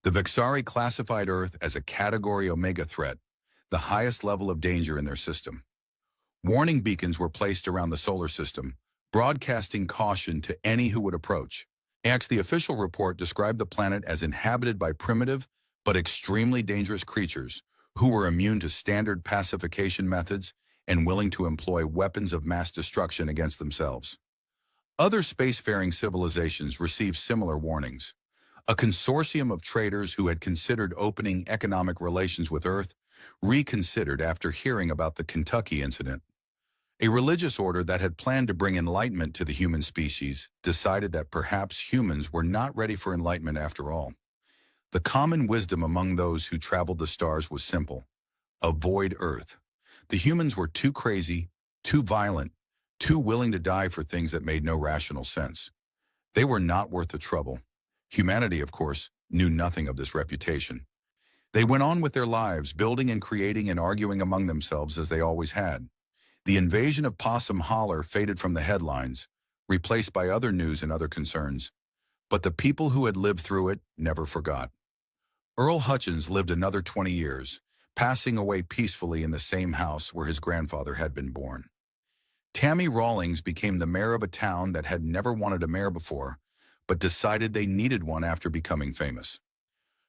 The Vexari classified Earth as a Category Omega threat, the highest level of danger in their system. Warning beacons were placed around the solar system, broadcasting caution to any who would approach. The official report described the planet as inhabited by primitive but extremely dangerous creatures who were immune to standard pacification methods and willing to employ weapons of mass destruction against themselves. Other spacefaring civilizations received similar warnings. A consortium of traders who had considered opening economic relations with Earth reconsidered after hearing about the Kentucky incident. A religious order that had planned to bring enlightenment to the human species decided that perhaps humans were not ready for enlightenment after all. The common wisdom among those who traveled the stars was simple: avoid Earth. The humans were too crazy, too violent, too willing to die for things that made no rational sense. They were not worth the trouble. Humanity, of course, knew nothing of this reputation. They went on with their lives, building and creating and arguing among themselves as they always had. The invasion of Possum Holler faded from the headlines, replaced by other news and other concerns. But the people who had lived through it never forgot. Earl Hutchins lived another 20 years, passing away peacefully in the same house where his grandfather had been born. Tammy Rawlings became the mayor of a town that had never wanted a mayor before, but decided they needed one after becoming famous.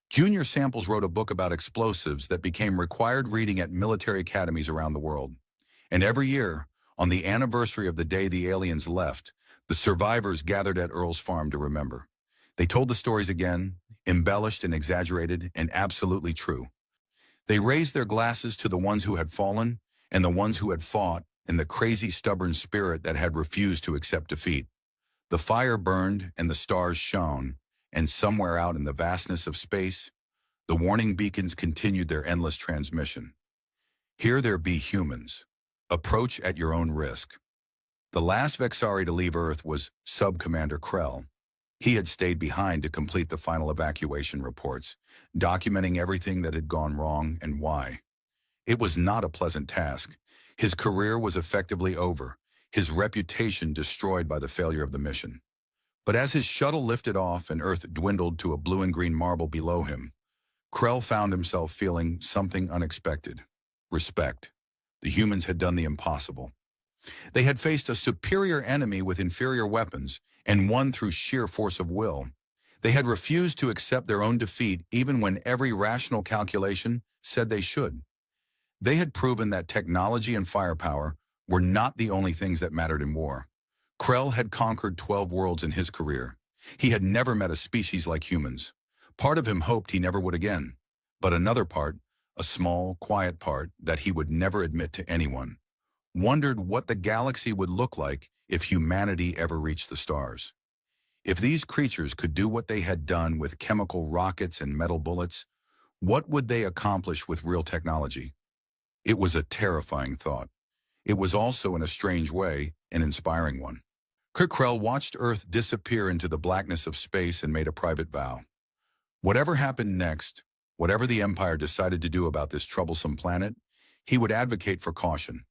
Junior Samples wrote a book about explosives that became required reading at military academies around the world. And every year, on the anniversary of the day the aliens left, the survivors gathered at Earl's farm to remember. They told the stories again, embellished and exaggerated and absolutely true. They raised their glasses to the ones who had fallen and the ones who had fought and the crazy, stubborn spirit that had refused to accept defeat. The fire burned and the stars shone, and somewhere out in the vastness of space, the warning beacons continued their endless transmission. Here there be humans. Approach at your own risk. The last Vexari to leave Earth was Sub-Commander Krell. He had stayed behind to complete the final evacuation reports, documenting everything that had gone wrong and why. It was not a pleasant task. His career was effectively over, his reputation destroyed by the failure of the mission. But as his shuttle lifted off and Earth dwindled to a blue and green marble below him, Krell found himself feeling something unexpected: respect. The humans had done the impossible. They had faced a superior enemy with inferior weapons and won through sheer force of will. They had refused to accept their own defeat even when every rational calculation said they should. They had proven that technology and firepower were not the only things that mattered in war. Krell had conquered 12 worlds in his career. He had never met a species like humans. Part of him hoped he never would again, but another part, a small, quiet part that he would never admit to anyone, wondered what the galaxy would look like if humanity ever reached the stars. If these creatures could do what they had done with chemical rockets and metal bullets, what would they accomplish with real technology? It was a terrifying thought. It was also, in a strange way, an inspiring one. Krell watched Earth disappear into the blackness of space and made a private vow. Whatever happened next, whatever the Empire decided to do about this troublesome planet, he would advocate for caution.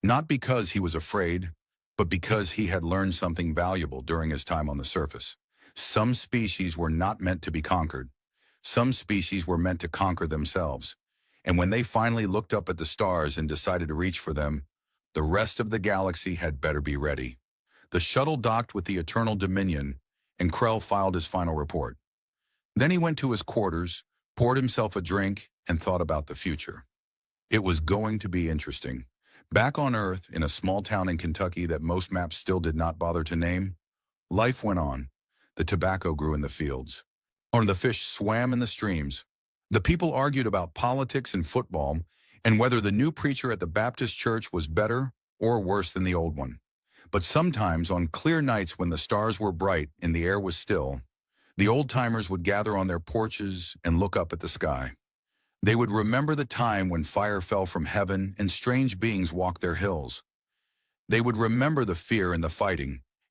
Not because he was afraid, but because he had learned something valuable during his time on the surface. Some species were not meant to be conquered. Some species were meant to conquer themselves. And when they finally looked up at the stars and decided to reach for them, the rest of the galaxy had better be ready. The shuttle docked with the Eternal Dominion, and Krell filed his final report. Then he went to his quarters, poured himself a drink, and thought about the future. It was going to be interesting. Back on Earth, in a small town in Kentucky that most maps still did not bother to name, life went on. The tobacco grew in the fields, or the fish swam in the streams. The people argued about politics and football, and whether the new preacher at the Baptist church was better or worse than the old one. But sometimes, on clear nights when the stars were bright and the air was still, the old-timers would gather on their porches and look up at the sky. They would remember the time when fire fell from heaven and strange beings walked their hills. They would remember the fear and the fighting,